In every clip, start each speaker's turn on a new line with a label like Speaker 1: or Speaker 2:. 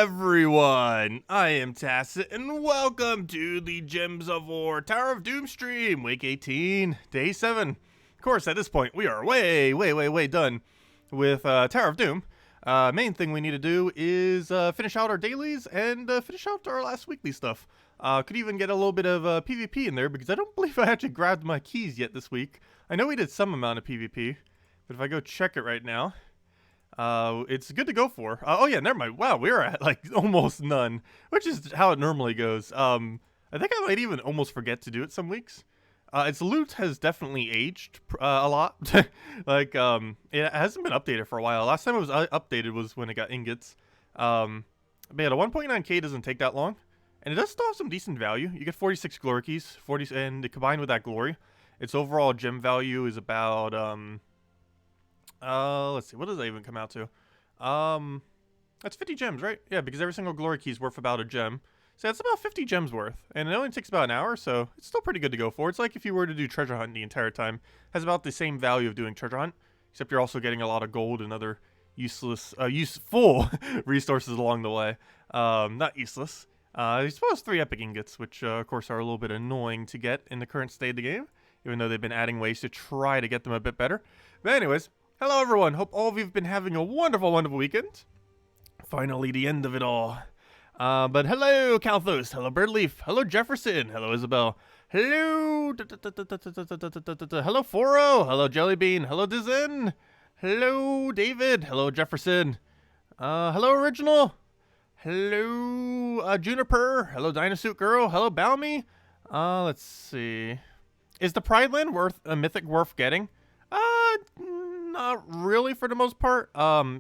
Speaker 1: everyone, I am Tacet, and welcome to the Gems of War Tower of Doom stream, week 18, day 7. Of course, at this point, we are way done with Tower of Doom. Main thing we need to do is finish out our dailies and finish out our last weekly stuff. Could even get a little bit of PvP in there, because I don't believe I actually grabbed my keys yet this week. I know we did some amount of PvP, but if I go check it right now, it's good to go for. Oh yeah, never mind. Wow, we're at like almost none, which is how it normally goes. I think I might even almost forget to do it some weeks. Its loot has definitely aged a lot. Like, it hasn't been updated for a while. Last time it was updated was when it got ingots. But yeah, the 1.9k doesn't take that long, and it does still have some decent value. You get 46 glory keys, and combined with that glory, its overall gem value is about let's see, what does that even come out to? That's 50 gems, right? Yeah, because every single glory key is worth about a gem. So that's about 50 gems worth. And it only takes about an hour, so it's still pretty good to go for. It's like if you were to do treasure hunt the entire time. It has about the same value of doing treasure hunt, except you're also getting a lot of gold and other useful resources along the way. Not useless. I suppose 3 epic ingots, which of course are a little bit annoying to get in the current state of the game, even though they've been adding ways to try to get them a bit better. But anyways, hello everyone, hope all of you have been having a wonderful weekend. Finally, the end of it all. But hello Calthos, hello Birdleaf, hello Jefferson, hello Isabel, hello hello Foro, hello Jellybean, hello Dizen, hello David, hello Jefferson, hello Original, hello Juniper, hello Dinosuit Girl, hello Balmy. Let's see, is the Pride Land a mythic worth getting? Not really for the most part.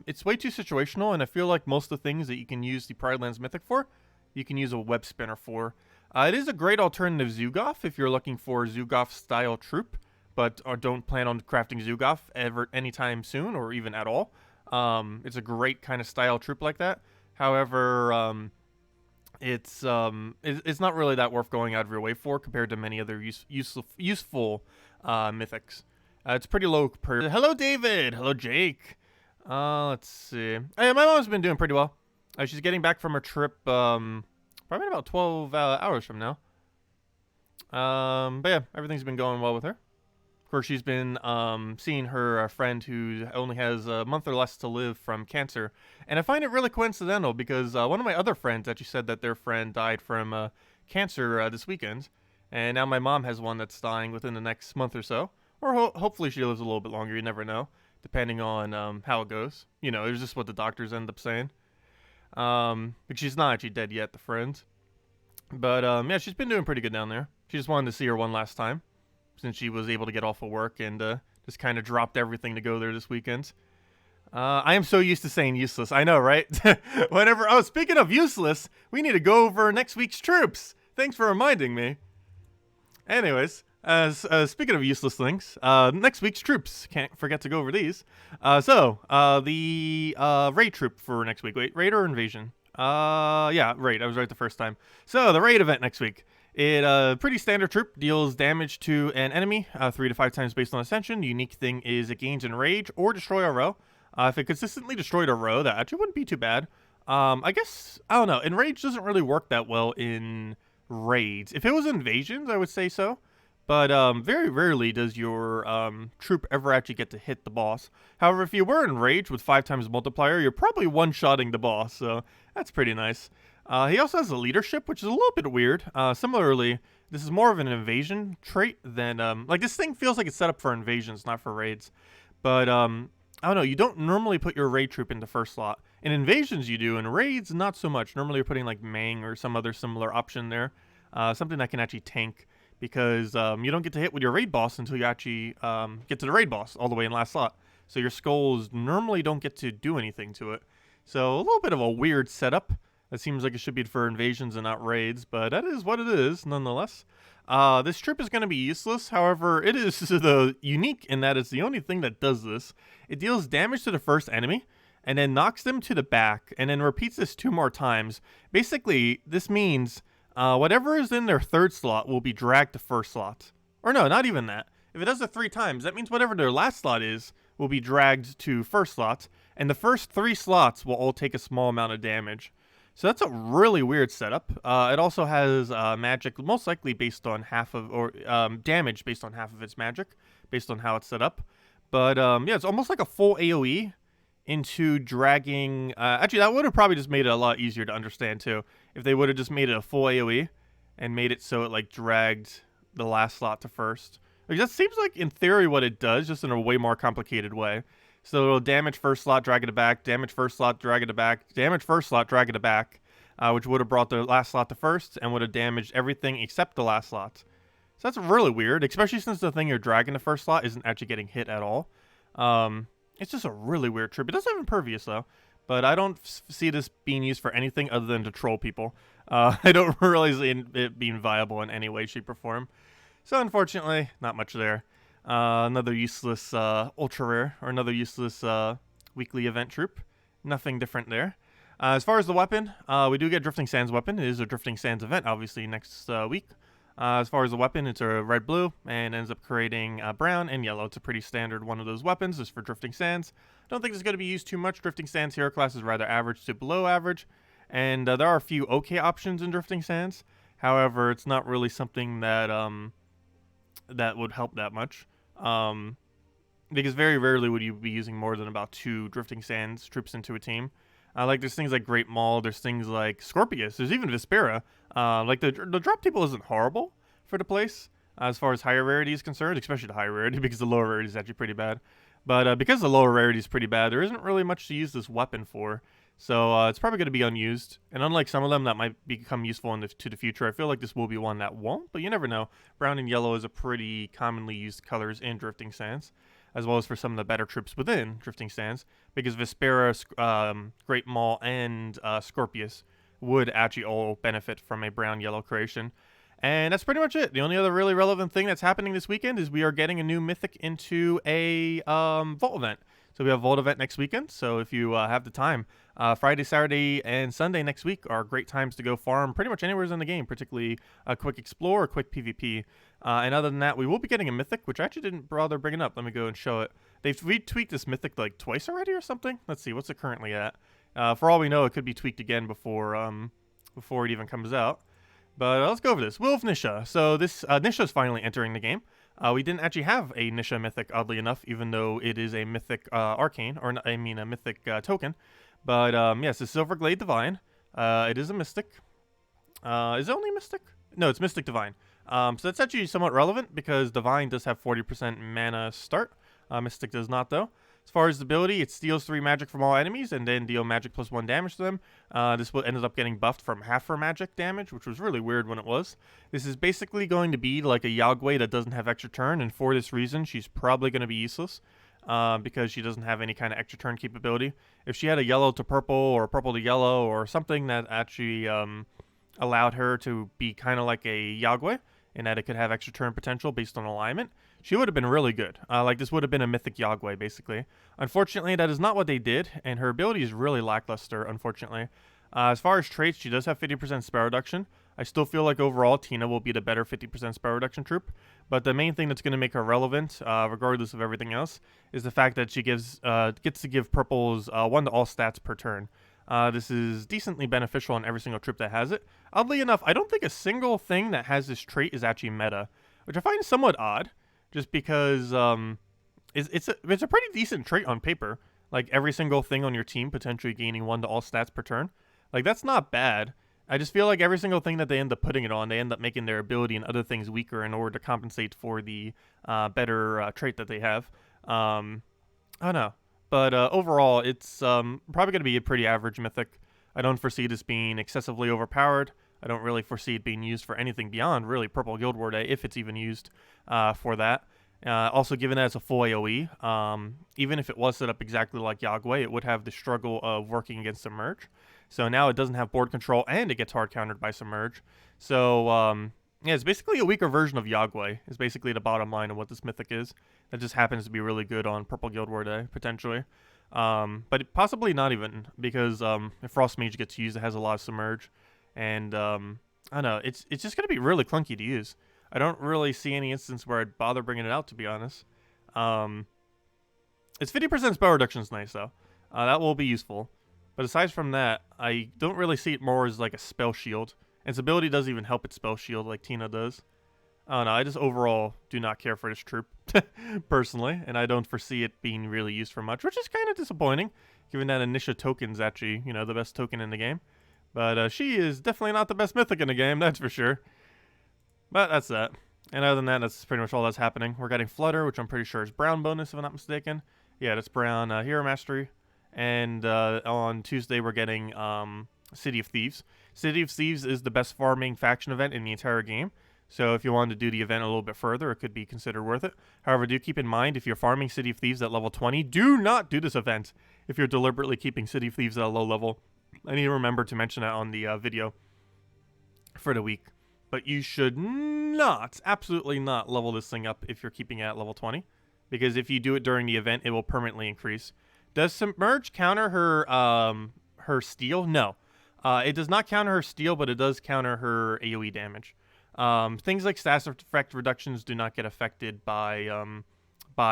Speaker 1: It's way too situational, and I feel like most of the things that you can use the Pride Lands Mythic for, you can use a web spinner for. It is a great alternative Zugoff if you're looking for Zugoff style troop, but don't plan on crafting Zugoff ever anytime soon or even at all. It's a great kind of style troop like that. However, it's not really that worth going out of your way for compared to many other useful mythics. It's pretty low per. Hello, David. Hello, Jake. Let's see. Hey, my mom's been doing pretty well. She's getting back from her trip, probably in about 12 hours from now. But yeah, everything's been going well with her. Of course, she's been seeing her friend who only has a month or less to live from cancer. And I find it really coincidental because one of my other friends actually said that their friend died from cancer this weekend. And now my mom has one that's dying within the next month or so. Or hopefully she lives a little bit longer. You never know, depending on how it goes. You know, it's just what the doctors end up saying. But she's not actually dead yet, the friend. But yeah, she's been doing pretty good down there. She just wanted to see her one last time, since she was able to get off of work and just kind of dropped everything to go there this weekend. I am so used to saying useless. I know, right? Whenever. Oh, speaking of useless, we need to go over next week's troops. Thanks for reminding me. Anyways. Speaking of useless things, next week's troops. Can't forget to go over these. The raid troop for next week. Wait, raid or invasion? Yeah, raid. I was right the first time. So, the raid event next week. Pretty standard troop. Deals damage to an enemy 3 to 5 times based on ascension. The unique thing is it gains enrage or destroy a row. If it consistently destroyed a row, that actually wouldn't be too bad. I guess, I don't know. Enrage doesn't really work that well in raids. If it was invasions, I would say so. But very rarely does your troop ever actually get to hit the boss. However, if you were enraged with 5 times multiplier, you're probably one-shotting the boss, so that's pretty nice. He also has a leadership, which is a little bit weird. Similarly, this is more of an invasion trait than... like, this thing feels like it's set up for invasions, not for raids. But, I don't know, you don't normally put your raid troop into first slot. In invasions you do, in raids, not so much. Normally you're putting, like, Mang or some other similar option there. Something that can actually tank. Because you don't get to hit with your raid boss until you actually get to the raid boss all the way in last slot. So your skulls normally don't get to do anything to it. So a little bit of a weird setup. It seems like it should be for invasions and not raids, but that is what it is nonetheless. This troop is going to be useless. However, it is unique in that it's the only thing that does this. It deals damage to the first enemy and then knocks them to the back and then repeats this 2 more times. Basically, this means... whatever is in their 3rd slot will be dragged to 1st slot. Or no, not even that. If it does it 3 times, that means whatever their last slot is will be dragged to 1st slot, and the first 3 slots will all take a small amount of damage. So that's a really weird setup. It also has magic, most likely based on half of, or damage based on half of its magic, based on how it's set up. But yeah, it's almost like a full AoE into dragging. Actually, that would have probably just made it a lot easier to understand too, if they would have just made it a full AoE and made it so it like dragged the last slot to first. Like, that seems like in theory what it does, just in a way more complicated way. So it'll damage first slot, drag it back, damage first slot, drag it back, damage first slot, drag it back, which would have brought the last slot to first and would have damaged everything except the last slot. So that's really weird, especially since the thing you're dragging to first slot isn't actually getting hit at all. It's just a really weird trip. It does have Impervious though, but I don't see this being used for anything other than to troll people. I don't really see it being viable in any way, shape, or form. So unfortunately, not much there. Another useless ultra rare, or another useless weekly event troop. Nothing different there. As far as the weapon, we do get Drifting Sands weapon. It is a Drifting Sands event, obviously, next week. As far as the weapon, it's a red-blue, and ends up creating brown and yellow. It's a pretty standard one of those weapons, just for Drifting Sands. Don't think it's going to be used too much. Drifting Sands hero class is rather average to below average, and there are a few okay options in Drifting Sands. However, it's not really something that that would help that much. Because very rarely would you be using more than about 2 Drifting Sands troops into a team. Like, there's things like Great Maul, there's things like Scorpius, there's even Vespera. Like, the drop table isn't horrible for the place, as far as higher rarity is concerned, especially the higher rarity, because the lower rarity is actually pretty bad. But because the lower rarity is pretty bad, there isn't really much to use this weapon for. So it's probably going to be unused. And unlike some of them that might become useful to the future, I feel like this will be one that won't, but you never know. Brown and yellow is a pretty commonly used colors in Drifting Sands, as well as for some of the better troops within Drifting Sands, because Vespera, Great Maul, and Scorpius would actually all benefit from a brown-yellow creation. And that's pretty much it. The only other really relevant thing that's happening this weekend is we are getting a new Mythic into a Vault event. So we have a Vault event next weekend, so if you have the time, Friday, Saturday, and Sunday next week are great times to go farm pretty much anywhere in the game, particularly a quick explore or quick PvP. And other than that, we will be getting a Mythic, which I actually didn't bother bringing up. Let me go and show it. They've retweaked this Mythic like twice already or something. Let's see, what's it currently at? For all we know, it could be tweaked again before it even comes out. But let's go over this. Will of Nisha. So this Nisha is finally entering the game. We didn't actually have a Nisha Mythic, oddly enough, even though it is a Mythic Arcane, or I mean a Mythic token. But yes, it's Silverglade Divine. It is a Mystic. Is it only Mystic? No, it's Mystic Divine. So that's actually somewhat relevant because Divine does have 40% mana start. Mystic does not, though. As far as the ability, it steals 3 magic from all enemies and then deal magic plus 1 damage to them. This ended up getting buffed from half her magic damage, which was really weird when it was. This is basically going to be like a Yagwei that doesn't have extra turn, and for this reason, she's probably going to be useless because she doesn't have any kind of extra turn capability. If she had a yellow to purple or purple to yellow or something that actually allowed her to be kind of like a Yagwei, and that it could have extra turn potential based on alignment, she would have been really good. Like, this would have been a Mythic Yagwei, basically. Unfortunately, that is not what they did, and her ability is really lackluster, unfortunately. As far as traits, she does have 50% spell reduction. I still feel like overall Tina will be the better 50% spell reduction troop, but the main thing that's going to make her relevant, regardless of everything else, is the fact that she gets to give purples 1 to all stats per turn. This is decently beneficial on every single troop that has it. Oddly enough, I don't think a single thing that has this trait is actually meta, which I find somewhat odd, just because it's a pretty decent trait on paper. Like, every single thing on your team potentially gaining 1 to all stats per turn. Like, that's not bad. I just feel like every single thing that they end up putting it on, they end up making their ability and other things weaker in order to compensate for the better trait that they have. I don't know. But overall, it's probably going to be a pretty average Mythic. I don't foresee this being excessively overpowered. I don't really foresee it being used for anything beyond, really, Purple Guild War Day, if it's even used for that. Also, given that it's a full AoE, even if it was set up exactly like Yagwei, it would have the struggle of working against Submerge. So now it doesn't have board control, and it gets hard countered by Submerge. So, yeah, it's basically a weaker version of Yagwei, is basically the bottom line of what this Mythic is. That just happens to be really good on Purple Guild War Day, potentially. But possibly not even, because if Frost Mage gets used, it has a lot of Submerge. And, I don't know, it's just going to be really clunky to use. I don't really see any instance where I'd bother bringing it out, to be honest. Its 50% spell reduction is nice, though. That will be useful. But aside from that, I don't really see it more as like a spell shield. And its ability doesn't even help its spell shield like Tina does. I don't know, I just overall do not care for this troop, personally, and I don't foresee it being really used for much, which is kind of disappointing, given that Anisha token's actually, you know, the best token in the game. But she is definitely not the best Mythic in the game, that's for sure. But that's that. And other than that, that's pretty much all that's happening. We're getting Flutter, which I'm pretty sure is Brown bonus, if I'm not mistaken. Yeah, that's Brown Hero Mastery. And on Tuesday, we're getting City of Thieves. City of Thieves is the best farming faction event in the entire game. So if you wanted to do the event a little bit further, it could be considered worth it. However, do keep in mind, if you're farming City of Thieves at level 20, do not do this event if you're deliberately keeping City of Thieves at a low level. I need to remember to mention that on the video for the week. But you should not, absolutely not, level this thing up if you're keeping it at level 20. Because if you do it during the event, it will permanently increase. Does Submerge counter her steal? No. It does not counter her steal, but it does counter her AoE damage. Things like stat effect reductions do not get affected by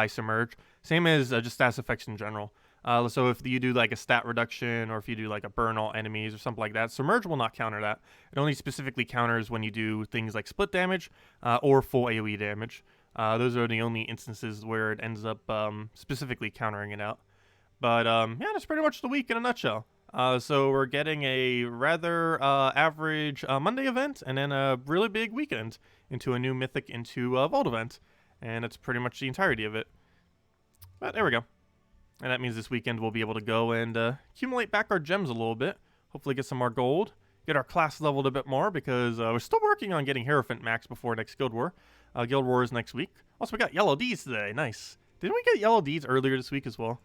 Speaker 1: Submerge. Same as just stat effects in general. So if you do like a stat reduction, or if you do like a burn all enemies or something like that, Submerge will not counter that. It only specifically counters when you do things like split damage or full AoE damage. Those are the only instances where it ends up specifically countering it out. But yeah, that's pretty much the week in a nutshell. So we're getting a rather average Monday event, and then a really big weekend into a new Mythic into Vault event. And that's pretty much the entirety of it. But there we go. And that means this weekend we'll be able to go and accumulate back our gems a little bit. Hopefully get some more gold. Get our class leveled a bit more, because we're still working on getting Hierophant max before next Guild War. Guild War is next week. Also, we got yellow Ds today. Nice. Didn't we get yellow Ds earlier this week as well?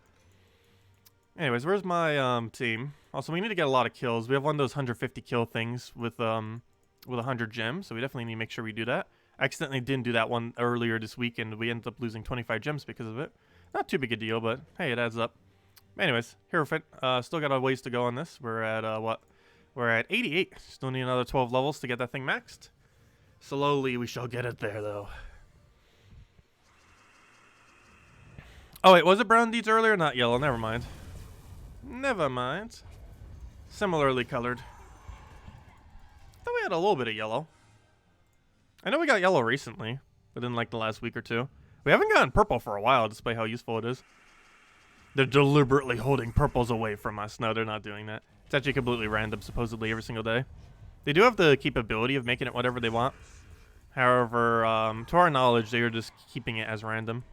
Speaker 1: Anyways, where's my team? Also, we need to get a lot of kills. We have one of those 150 kill things with 100 gems, so we definitely need to make sure we do that. I accidentally didn't do that one earlier this week, and we ended up losing 25 gems because of it. Not too big a deal, but hey, it adds up. Anyways, Hierophant, still got a ways to go on this. We're at, what? We're at 88. Still need another 12 levels to get that thing maxed. Slowly, we shall get it there, though. Oh, wait, was it brown deeds earlier? Not yellow, never mind. Never mind. Similarly colored. I thought we had a little bit of yellow. I know we got yellow recently, within like the last week or two. We haven't gotten purple for a while, despite how useful it is. They're deliberately holding purples away from us. No, they're not doing that. It's actually completely random, supposedly, every single day. They do have the capability of making it whatever they want. However, to our knowledge, they are just keeping it as random.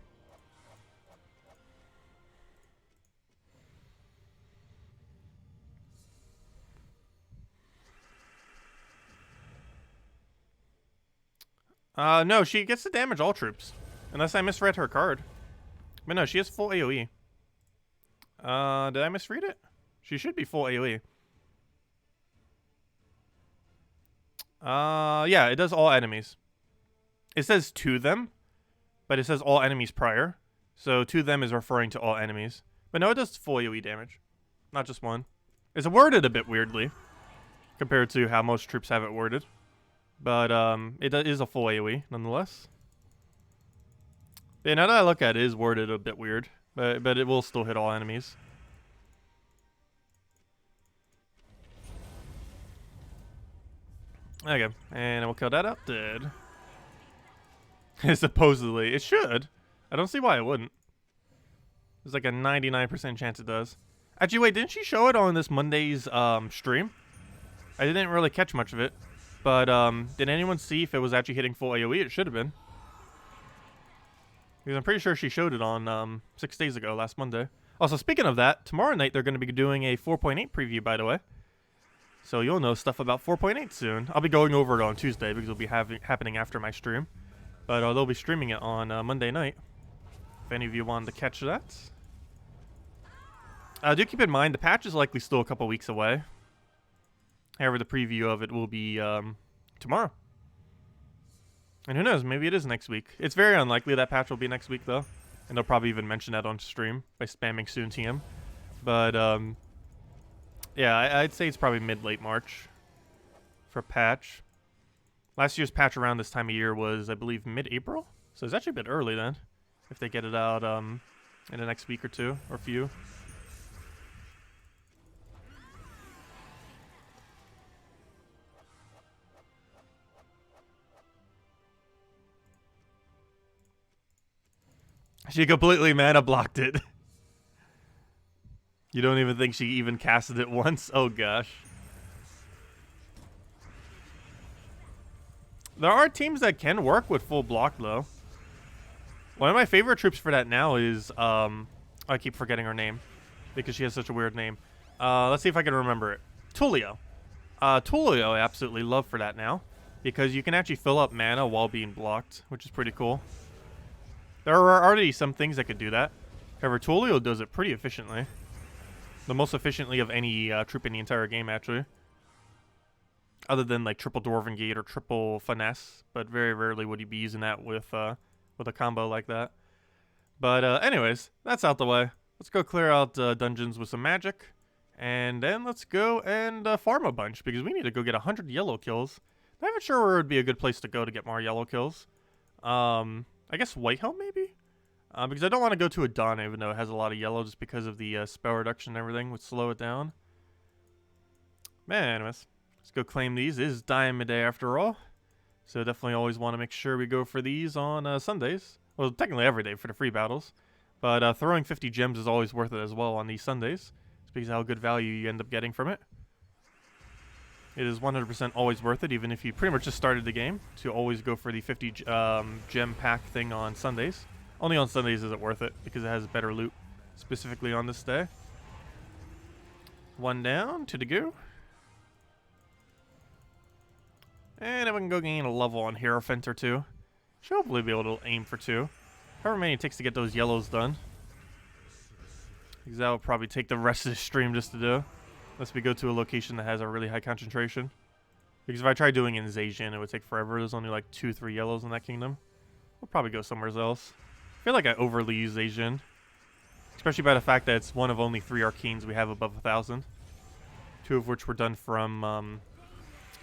Speaker 1: No, she gets to damage all troops. Unless I misread her card. But no, she has full AoE. Did I misread it? She should be full AoE. Yeah, it does all enemies. It says to them, but it says all enemies prior. So to them is referring to all enemies. But no, it does full AoE damage. Not just one. It's worded a bit weirdly, compared to how most troops have it worded. But it is a full AoE, nonetheless. Yeah, now that I look at it, it is worded a bit weird. But it will still hit all enemies. Okay, and we'll kill that up. Dead. Supposedly. It should. I don't see why it wouldn't. There's like a 99% chance it does. Actually, wait, didn't she show it on this Monday's stream? I didn't really catch much of it. But did anyone see if it was actually hitting full AoE? It should have been. Because I'm pretty sure she showed it on 6 days ago, last Monday. Also, speaking of that, tomorrow night they're going to be doing a 4.8 preview, by the way. So you'll know stuff about 4.8 soon. I'll be going over it on Tuesday because it'll be happening after my stream. But they'll be streaming it on Monday night. If any of you wanted to catch that. Do keep in mind, the patch is likely still a couple weeks away. However, the preview of it will be tomorrow. And who knows, maybe it is next week. It's very unlikely that patch will be next week, though. And they'll probably even mention that on stream by spamming soon TM. But, yeah, I'd say it's probably mid-late March for patch. Last year's patch around this time of year was, I believe, mid-April. So it's actually a bit early then, if they get it out in the next week or two, or few. She completely mana blocked it. You don't even think she even casted it once? Oh gosh. There are teams that can work with full block though. One of my favorite troops for that now is I keep forgetting her name because she has such a weird name. Let's see if I can remember it. Tulio. Tulio I absolutely love for that now because you can actually fill up mana while being blocked, which is pretty cool. There are already some things that could do that. However, Tulio does it pretty efficiently. The most efficiently of any troop in the entire game, actually. Other than like triple Dwarven Gate or triple Finesse, but very rarely would you be using that with a combo like that. But anyways, that's out the way. Let's go clear out dungeons with some magic. And then let's go and farm a bunch, because we need to go get 100 yellow kills. Not even sure where would be a good place to go to get more yellow kills. I guess Whitehelm, maybe? Because I don't want to go to Adamp, even though it has a lot of yellow, just because of the spell reduction and everything would slow it down. Man, anyways, let's go claim these. It is Diamond Day after all. So definitely always want to make sure we go for these on Sundays. Well, technically every day for the free battles. But throwing 50 gems is always worth it as well on these Sundays. It's because of how good value you end up getting from it. It is 100% always worth it, even if you pretty much just started the game, to always go for the 50 gem pack thing on Sundays. Only on Sundays is it worth it, because it has better loot, specifically on this day. One down, two to go. And then we can go gain a level on Hierophant or two. Should hopefully be able to aim for 2. However many it takes to get those yellows done. Because that will probably take the rest of the stream just to do. Unless we go to a location that has a really high concentration. Because if I try doing it in Zacian, it would take forever. There's only like 2-3 yellows in that kingdom. We'll probably go somewhere else. I feel like I overly use Zacian. Especially by the fact that it's one of only 3 arcanes we have above 1,000. 2 of which were done from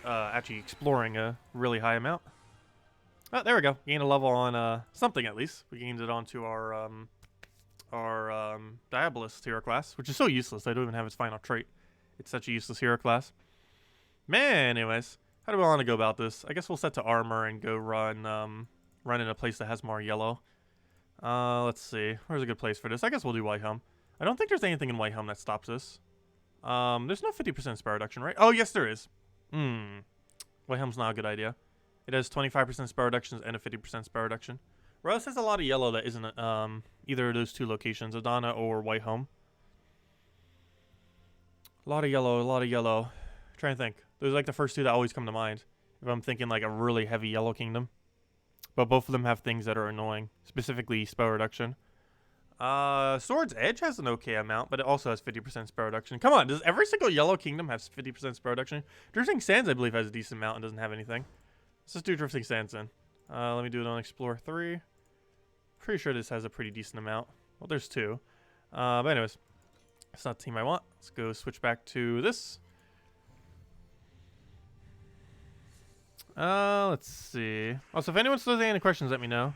Speaker 1: actually exploring a really high amount. Oh, there we go. Gained a level on something at least. We gained it onto our Diabolist hero class, which is so useless. I don't even have its final trait. It's such a useless hero class. Man, anyways, how do we want to go about this? I guess we'll set to armor and go run in a place that has more yellow. Let's see. Where's a good place for this? I guess we'll do Whitehelm. I don't think there's anything in Whitehelm that stops us. There's no 50% spell reduction, right? Oh, yes, there is. Whitehelm's not a good idea. It has 25% spell reductions and a 50% spell reduction. Rose has a lot of yellow that isn't either of those 2 locations, Adana or Whitehelm. A lot of yellow, a lot of yellow. I'm trying to think. Those are like the first 2 that always come to mind. If I'm thinking like a really heavy yellow kingdom. But both of them have things that are annoying. Specifically spell reduction. Sword's Edge has an okay amount, but it also has 50% spell reduction. Come on, does every single yellow kingdom have 50% spell reduction? Drifting Sands, I believe, has a decent amount and doesn't have anything. Let's just do Drifting Sands then. Let me do it on Explore 3. Pretty sure this has a pretty decent amount. Well, there's 2. But anyways, it's not the team I want. Let's go switch back to this. Let's see. Also, if anyone still has any questions, let me know.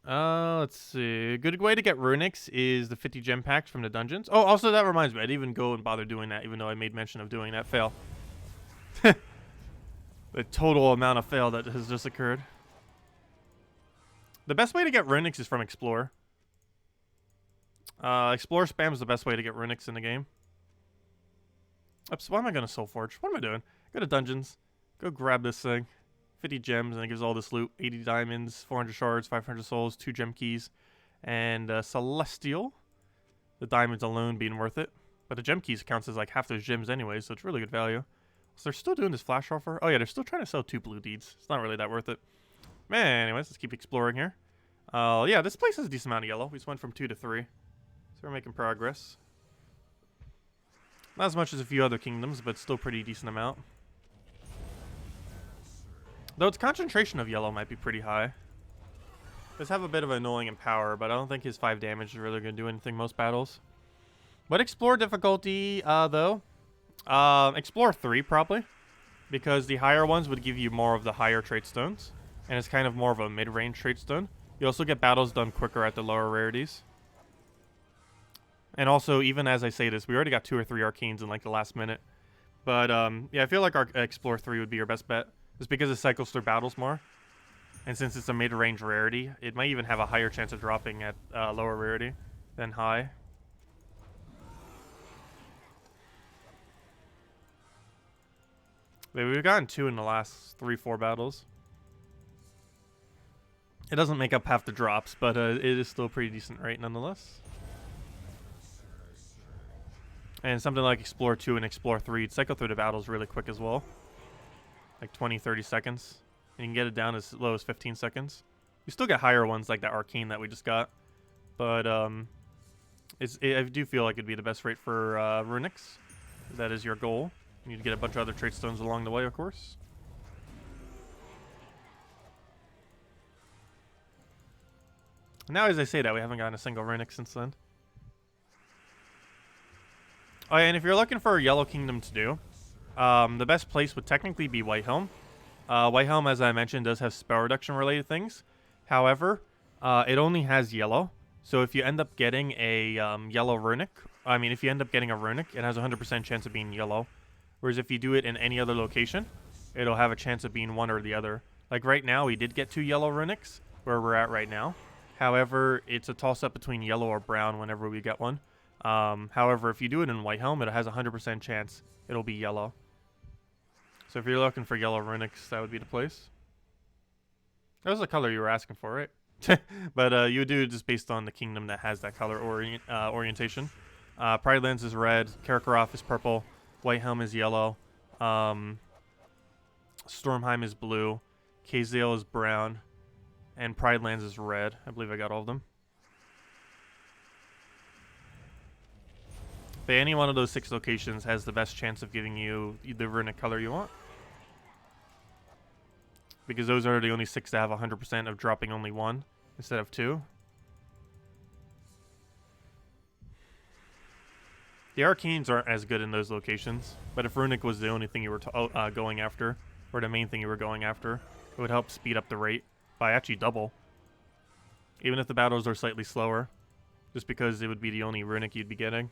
Speaker 1: Let's see. A good way to get runics is the 50 gem packs from the dungeons. Oh, also that reminds me, I didn't even go and bother doing that, even though I made mention of doing that. Fail. The total amount of fail that has just occurred. The best way to get runics is from Explore. Explore spam is the best way to get runics in the game. Oops, why am I going to Soulforge? What am I doing? Go to dungeons. Go grab this thing. 50 gems, and it gives all this loot. 80 diamonds, 400 shards, 500 souls, 2 gem keys, and Celestial. The diamonds alone being worth it. But the gem keys counts as like half those gems anyway, so it's really good value. So they're still doing this flash offer. Oh yeah, they're still trying to sell 2 blue deeds. It's not really that worth it. Man, anyways, let's keep exploring here. Yeah, this place has a decent amount of yellow. We just went from 2 to 3. So we're making progress. Not as much as a few other kingdoms, but still pretty decent amount. Though its concentration of yellow might be pretty high. Does have a bit of annoying in power, but I don't think his 5 damage is really going to do anything most battles. But Explore difficulty, though. Explore 3, probably. Because the higher ones would give you more of the higher trait stones. And it's kind of more of a mid-range trait stone. You also get battles done quicker at the lower rarities. And also, even as I say this, we already got 2 or 3 arcanes in like the last minute. But yeah, I feel like our Explore 3 would be your best bet. Just because it cycles through battles more. And since it's a mid-range rarity, it might even have a higher chance of dropping at lower rarity than high. But we've gotten 2 in the last 3-4 battles. It doesn't make up half the drops, but it is still a pretty decent rate nonetheless. And something like Explore 2 and Explore 3, it'd cycle through the battles really quick as well. Like 20-30 seconds. And you can get it down as low as 15 seconds. You still get higher ones like that Arcane that we just got. But I do feel like it'd be the best rate for Runix. That is your goal. You need to get a bunch of other trait stones along the way, of course. Now, as I say that, we haven't gotten a single Runix since then. Oh, yeah, and if you're looking for a Yellow Kingdom to do, the best place would technically be Whitehelm. Whitehelm, as I mentioned, does have spell reduction related things. However, it only has yellow. So if you end up getting a yellow runic, if you end up getting a runic, it has a 100% chance of being yellow. Whereas if you do it in any other location, it'll have a chance of being one or the other. Like right now, we did get 2 yellow runics, where we're at right now. However, it's a toss-up between yellow or brown whenever we get one. However, if you do it in Whitehelm, it has a 100% chance it'll be yellow. So if you're looking for yellow runics, that would be the place. That was the color you were asking for, right? But you would do it just based on the kingdom that has that color orientation. Pride Lands is red, Karakarov is purple, Whitehelm is yellow, Stormheim is blue, Kazale is brown, and Pride Lands is red. I believe I got all of them. But any one of those 6 locations has the best chance of giving you the runic color you want. Because those are the only 6 that have 100% of dropping only 1 instead of 2. The Arcanes aren't as good in those locations, but if runic was the only thing you were going after, or the main thing you were going after, it would help speed up the rate by actually double. Even if the battles are slightly slower, just because it would be the only runic you'd be getting.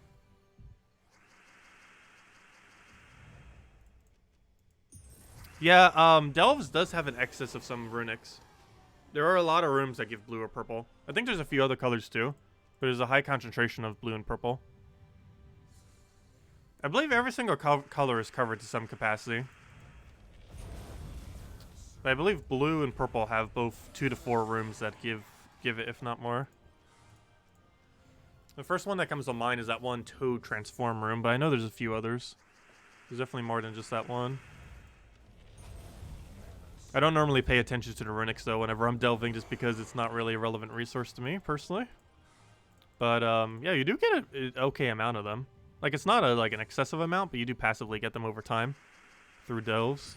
Speaker 1: Yeah, Delves does have an excess of some runics. There are a lot of rooms that give blue or purple. I think there's a few other colors too, but there's a high concentration of blue and purple. I believe every single color is covered to some capacity. But I believe blue and purple have both 2 to 4 rooms that give it, if not more. The first one that comes to mind is that one Toad transform room, but I know there's a few others. There's definitely more than just that one. I don't normally pay attention to the runics though whenever I'm delving, just because it's not really a relevant resource to me personally. But yeah, you do get an okay amount of them. Like it's not like an excessive amount, but you do passively get them over time through delves.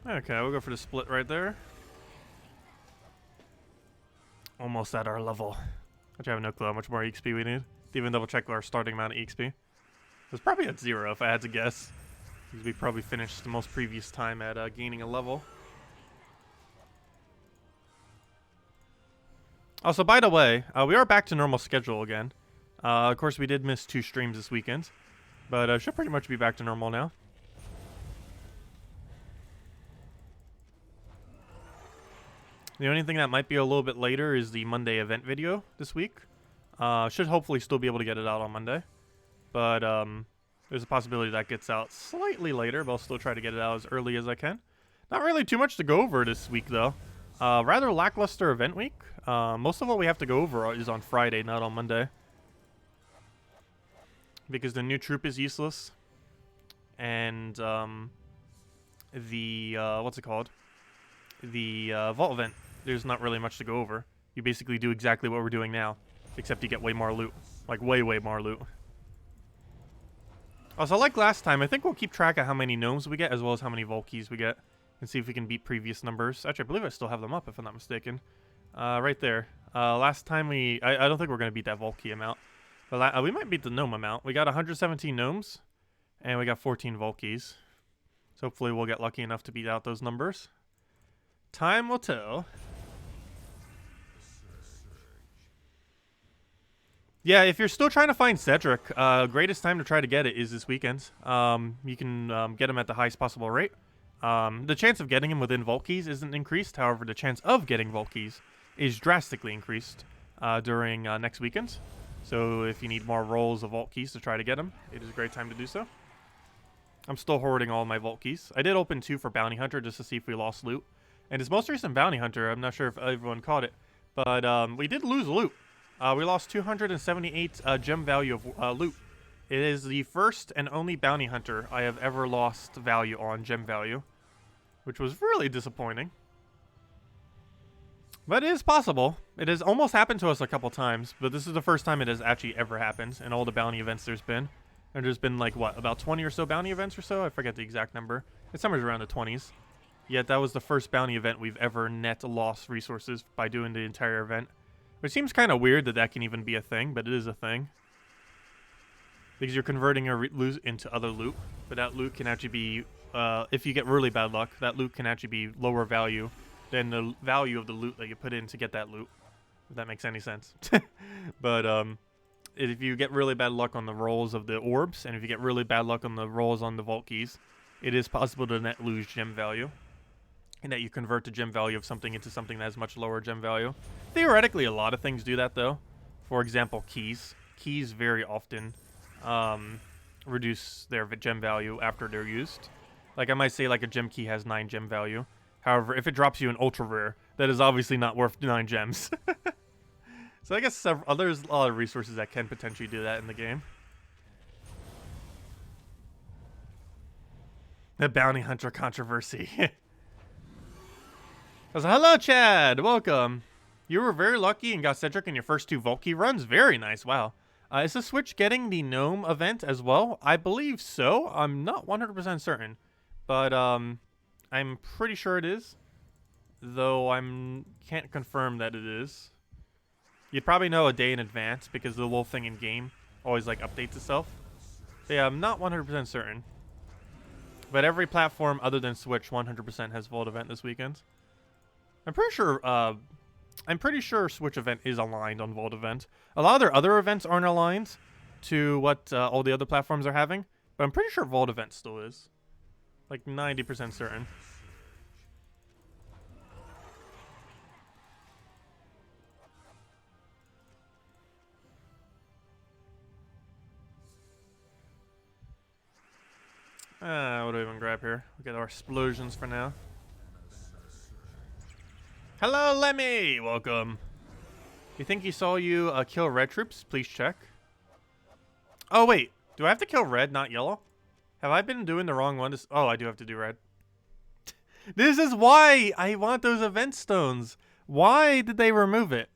Speaker 1: Okay, we'll go for the split right there. Almost at our level. Which I have no clue how much more EXP we need. Didn't even double check our starting amount of EXP. It's probably at 0 if I had to guess. Because we probably finished the most previous time at gaining a level. Also, by the way, we are back to normal schedule again. Of course, we did miss 2 streams this weekend. But should pretty much be back to normal now. The only thing that might be a little bit later is the Monday event video this week. Should hopefully still be able to get it out on Monday. But there's a possibility that gets out slightly later, but I'll still try to get it out as early as I can. Not really too much to go over this week, though. Rather lackluster event week. Most of what we have to go over is on Friday, not on Monday. Because the new troop is useless. And what's it called? The vault event. There's not really much to go over. You basically do exactly what we're doing now, except you get way more loot. Like, way more loot. Also, like last time, I think we'll keep track of how many gnomes we get, as well as how many vault keys we get, and see if we can beat previous numbers. Actually, I believe I still have them up, if I'm not mistaken. Right there. Last time I don't think we're going to beat that vault key amount. But we might beat the gnome amount. We got 117 gnomes, and we got 14 Volkies. So hopefully we'll get lucky enough to beat out those numbers. Time will tell. Yeah, if you're still trying to find Cedric, greatest time to try to get it is this weekend. You can get him at the highest possible rate. The chance of getting him within Volkies isn't increased. However, the chance of getting Volkies is drastically increased during next weekend. So if you need more rolls of Volkies to try to get him, it is a great time to do so. I'm still hoarding all my Volkies. I did open 2 for Bounty Hunter just to see if we lost loot. And his most recent Bounty Hunter, I'm not sure if everyone caught it, but we did lose loot. We lost 278 gem value of loot. It is the first and only Bounty Hunter I have ever lost value on, gem value, which was really disappointing. But it is possible. It has almost happened to us a couple times, but this is the first time it has actually ever happened in all the bounty events there's been. And there's been like, what, about 20 or so bounty events or so? I forget the exact number. It's somewhere around the 20s. Yet that was the first bounty event we've ever net lost resources by doing the entire event. Which seems kind of weird that that can even be a thing, but it is a thing. Because you're converting your loot into other loot. But that loot can actually be, if you get really bad luck, that loot can actually be lower value than the value of the loot that you put in to get that loot. If that makes any sense. But if you get really bad luck on the rolls of the orbs, and if you get really bad luck on the rolls on the vault keys, it is possible to net lose gem value. And that you convert the gem value of something into something that has much lower gem value. Theoretically, a lot of things do that, though. For example, keys. Keys very often reduce their gem value after they're used. Like, I might say, like, a gem key has 9 gem value. However, if it drops you an ultra rare, that is obviously not worth 9 gems. So I guess there's a lot of resources that can potentially do that in the game. The bounty hunter controversy. Hello, Chad. Welcome. You were very lucky and got Cedric in your first 2 vault key runs. Very nice. Wow. Is the Switch getting the gnome event as well? I believe so. I'm not 100% certain, but I'm pretty sure it is. Though can't confirm that it is. You'd probably know a day in advance because the little thing in game always like updates itself. So yeah, I'm not 100% certain. But every platform other than Switch 100% has Vault event this weekend. I'm pretty sure Switch event is aligned on Vault event. A lot of their other events aren't aligned to what all the other platforms are having, but I'm pretty sure Vault event still is. Like 90% certain. What do we even grab here? We got our explosions for now. Hello, Lemmy! Welcome. You think he saw you kill red troops? Please check. Oh, wait. Do I have to kill red, not yellow? Have I been doing the wrong one? Oh, I do have to do red. This is why I want those event stones. Why did they remove it?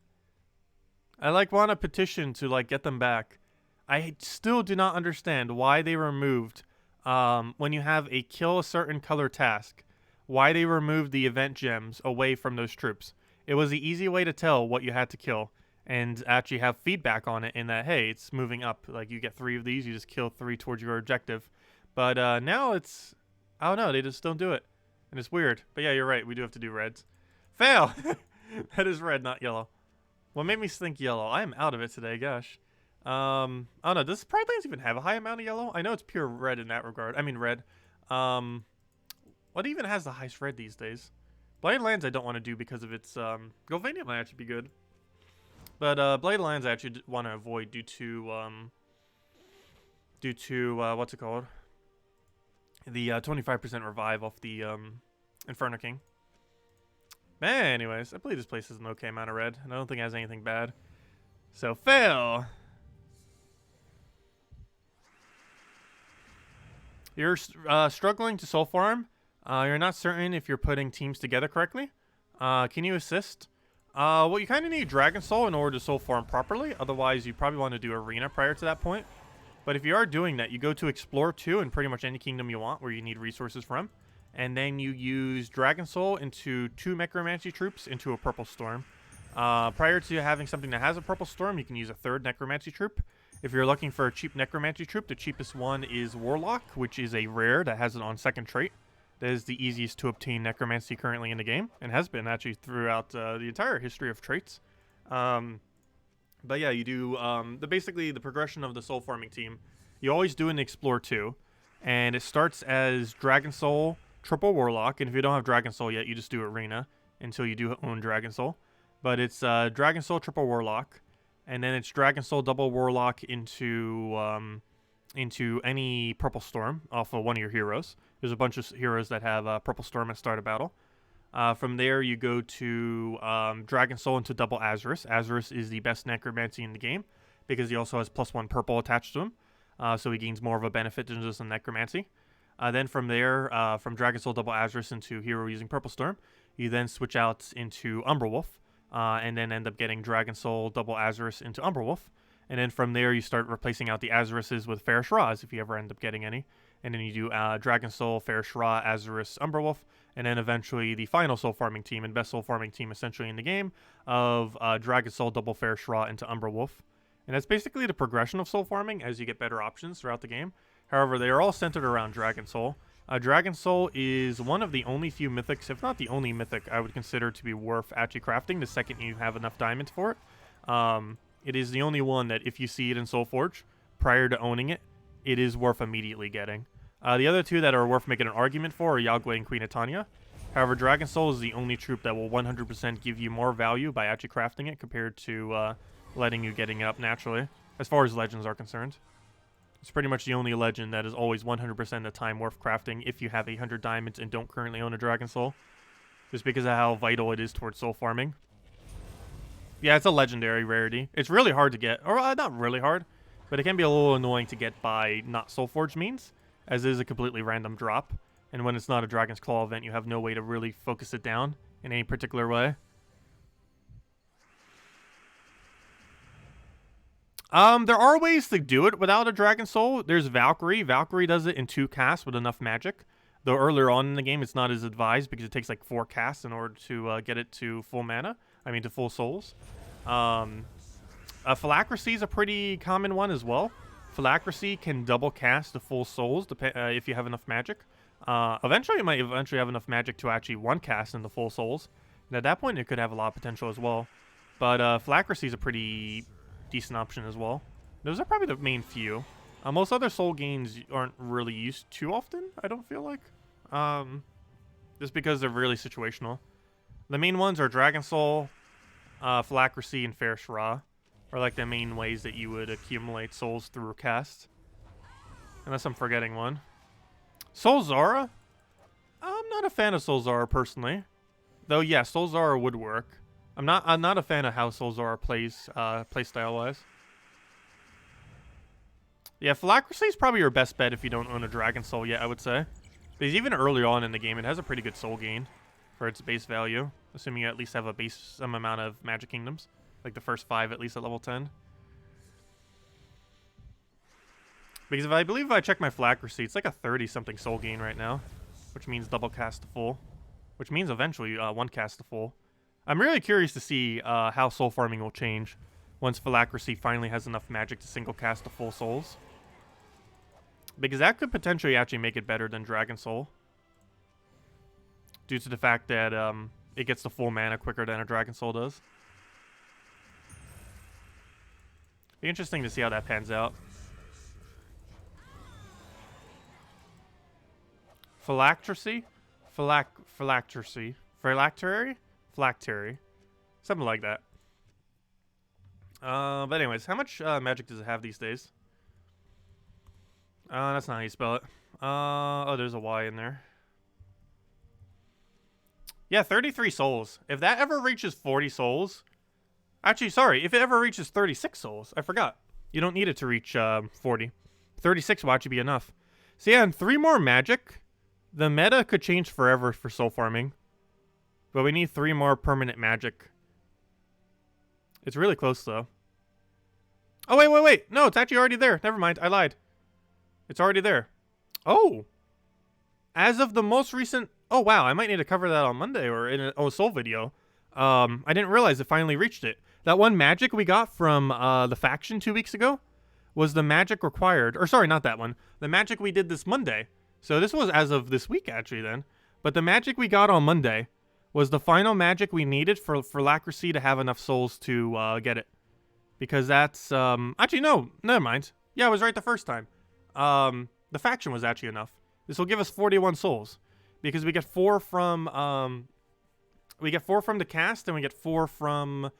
Speaker 1: I, want a petition to, get them back. I still do not understand why they removed, when you have a kill a certain color task, why they removed the event gems away from those troops. It was the easy way to tell what you had to kill and actually have feedback on it in that, hey, it's moving up. Like, you get 3 of these, you just kill 3 towards your objective. But now it's, I don't know, they just don't do it. And it's weird. But yeah, you're right, we do have to do reds. Fail! That is red, not yellow. What made me think yellow? I am out of it today, gosh. I don't know, does PrideLands even have a high amount of yellow? I know it's pure red in that regard. I mean red. What even has the highest red these days? PlayerDaniels I don't want to do because of its, Golvania might actually be good. But, PlayerDaniels I actually want to avoid due to, what's it called? The, 25% revive off the, Inferno King. Anyways, I believe this place has an okay amount of red, and I don't think it has anything bad. So, fail! You're struggling to soul farm. You're not certain if you're putting teams together correctly. Can you assist? Well, you kind of need Dragon Soul in order to soul farm properly. Otherwise, you probably want to do Arena prior to that point. But if you are doing that, you go to Explore 2 in pretty much any kingdom you want where you need resources from. And then you use Dragon Soul into 2 Necromancy troops into a Purple Storm. Prior to having something that has a Purple Storm, you can use a 3rd Necromancy troop. If you're looking for a cheap necromancy troop, the cheapest one is Warlock, which is a rare that has it on second trait. That is the easiest to obtain necromancy currently in the game, and has been actually throughout the entire history of traits. But yeah, you do basically the progression of the soul farming team. You always do an Explore 2, and it starts as Dragon Soul, Triple Warlock, and if you don't have Dragon Soul yet, you just do Arena until you do own Dragon Soul. But it's Dragon Soul, Triple Warlock, and then it's Dragon Soul, Double Warlock into any Purple Storm off of one of your heroes. There's a bunch of heroes that have Purple Storm at start of battle. From there, you go to Dragon Soul into Double Azurus. Azurus is the best necromancy in the game because he also has +1 purple attached to him. So he gains more of a benefit than just a necromancy. Then from there, from Dragon Soul Double Azurus into hero using Purple Storm, you then switch out into Umberwolf, and then end up getting Dragon Soul Double Azurus into Umberwolf. And then from there, you start replacing out the Azuruses with Fair Shraz if you ever end up getting any. And then you do Dragon Soul, Fair Shra, Azurus, Umberwolf, and then eventually the final soul farming team and best soul farming team essentially in the game of Dragon Soul, Double Fair Shra into Umberwolf. And that's basically the progression of soul farming as you get better options throughout the game. However, they are all centered around Dragon Soul. Dragon Soul is one of the only few mythics, if not the only mythic, I would consider to be worth actually crafting the second you have enough diamonds for it. It is the only one that if you see it in Soulforge prior to owning it, it is worth immediately getting. The other two that are worth making an argument for are Yagwe and Queen Etania. However, Dragon Soul is the only troop that will 100% give you more value by actually crafting it compared to letting you getting it up naturally, as far as legends are concerned. It's pretty much the only legend that is always 100% of the time worth crafting if you have 800 diamonds and don't currently own a Dragon Soul, just because of how vital it is towards soul farming. Yeah, it's a legendary rarity. It's really hard to get, or not really hard, but it can be a little annoying to get by not Soulforged means, as it is a completely random drop. And when it's not a Dragon's Claw event, you have no way to really focus it down in any particular way. There are ways to do it without a Dragon Soul. There's Valkyrie. Valkyrie does it in 2 casts with enough magic. Though earlier on in the game, it's not as advised because it takes like 4 casts in order to get it to full mana. I mean, to full souls. Phylacracy is a pretty common one as well. Phylacracy can double cast to full souls if you have enough magic. Eventually, you might have enough magic to actually 1 cast into full souls. And at that point, it could have a lot of potential as well. But Phylacracy is a pretty decent option as well. Those are probably the main few. Most other soul gains aren't really used too often, I don't feel like. Just because they're really situational. The main ones are Dragon Soul, Phylacracy, and Fair Shra are like the main ways that you would accumulate souls through a cast. Unless I'm forgetting one. Soul Zara? I'm not a fan of Soul Zara personally. Though yeah, Soul Zara would work. I'm not a fan of how Soul Zara plays playstyle wise. Yeah, Phylacracy is probably your best bet if you don't own a Dragon Soul yet, I would say. Because even early on in the game, it has a pretty good soul gain for its base value, assuming you at least have some amount of Magic Kingdoms, like the first 5 at least at level 10. Because I believe if I check my Phylacracy, it's like a 30-something soul gain right now, which means double cast to full, which means eventually 1 cast to full. I'm really curious to see how soul farming will change once Phylacracy finally has enough magic to single cast to full souls. Because that could potentially actually make it better than Dragon Soul. Due to the fact that it gets the full mana quicker than a Dragon Soul does. Be interesting to see how that pans out. Phylactery? Phylactery? Phylactery. Something like that. But anyways, how much magic does it have these days? That's not how you spell it. Oh, there's a Y in there. Yeah, 33 souls. If that ever reaches 40 souls... Actually, sorry. If it ever reaches 36 souls. I forgot. You don't need it to reach 40. 36 will actually be enough. So yeah, and 3 more magic. The meta could change forever for soul farming. But we need 3 more permanent magic. It's really close, though. Oh, wait. No, it's actually already there. Never mind. I lied. It's already there. Oh. As of the most recent... Oh, wow. I might need to cover that on Monday or in a soul video. I didn't realize it finally reached it. That one magic we got from the faction 2 weeks ago was the magic required, or sorry, not that one. The magic we did this Monday. So this was as of this week, actually, then. But the magic we got on Monday was the final magic we needed for Lacracy to have enough souls to get it. Because that's, actually, no, never mind. Yeah, I was right the first time. The faction was actually enough. This will give us 41 souls. Because we get 4 from, the cast, and we get 4 from,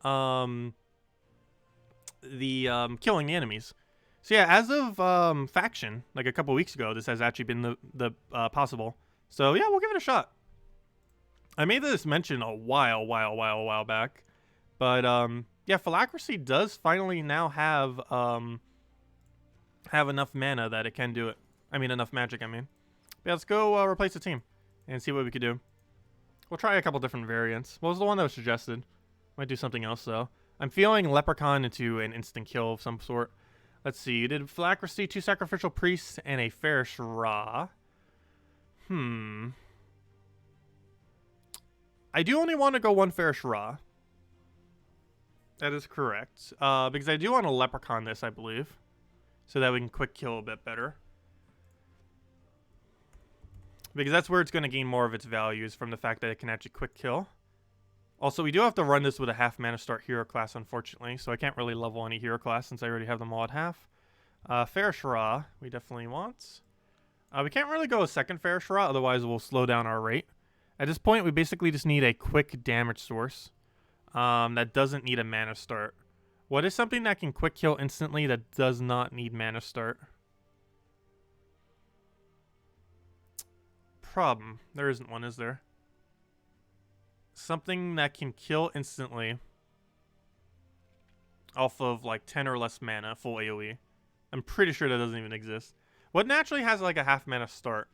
Speaker 1: the, killing the enemies. So yeah, as of, faction, like a couple weeks ago, this has actually been the possible. So yeah, we'll give it a shot. I made this mention a while back. But, yeah, Phylacracy does finally now have enough mana that it can do it. I mean, enough magic, I mean. But yeah, let's go replace the team and see what we could do. We'll try a couple different variants. What was the one that was suggested? Might do something else, though. I'm feeling Leprechaun into an instant kill of some sort. Let's see. You did Phylacracy, 2 Sacrificial Priests, and a Fairish Ra. I do only want to go 1 Fairish Ra. That is correct. Because I do want to Leprechaun this, I believe. So that we can quick kill a bit better. Because that's where it's going to gain more of its values from the fact that it can actually quick kill. Also, we do have to run this with a half mana start hero class, unfortunately. So I can't really level any hero class since I already have them all at half. Fairish Ra, we definitely want. We can't really go a second Fairish Ra, otherwise we'll slow down our rate. At this point, we basically just need a quick damage source. That doesn't need a mana start. What is something that can quick kill instantly that does not need mana start? Problem. There isn't one, is there? Something that can kill instantly off of like 10 or less mana, full AoE. I'm pretty sure that doesn't even exist. What naturally has like a half mana start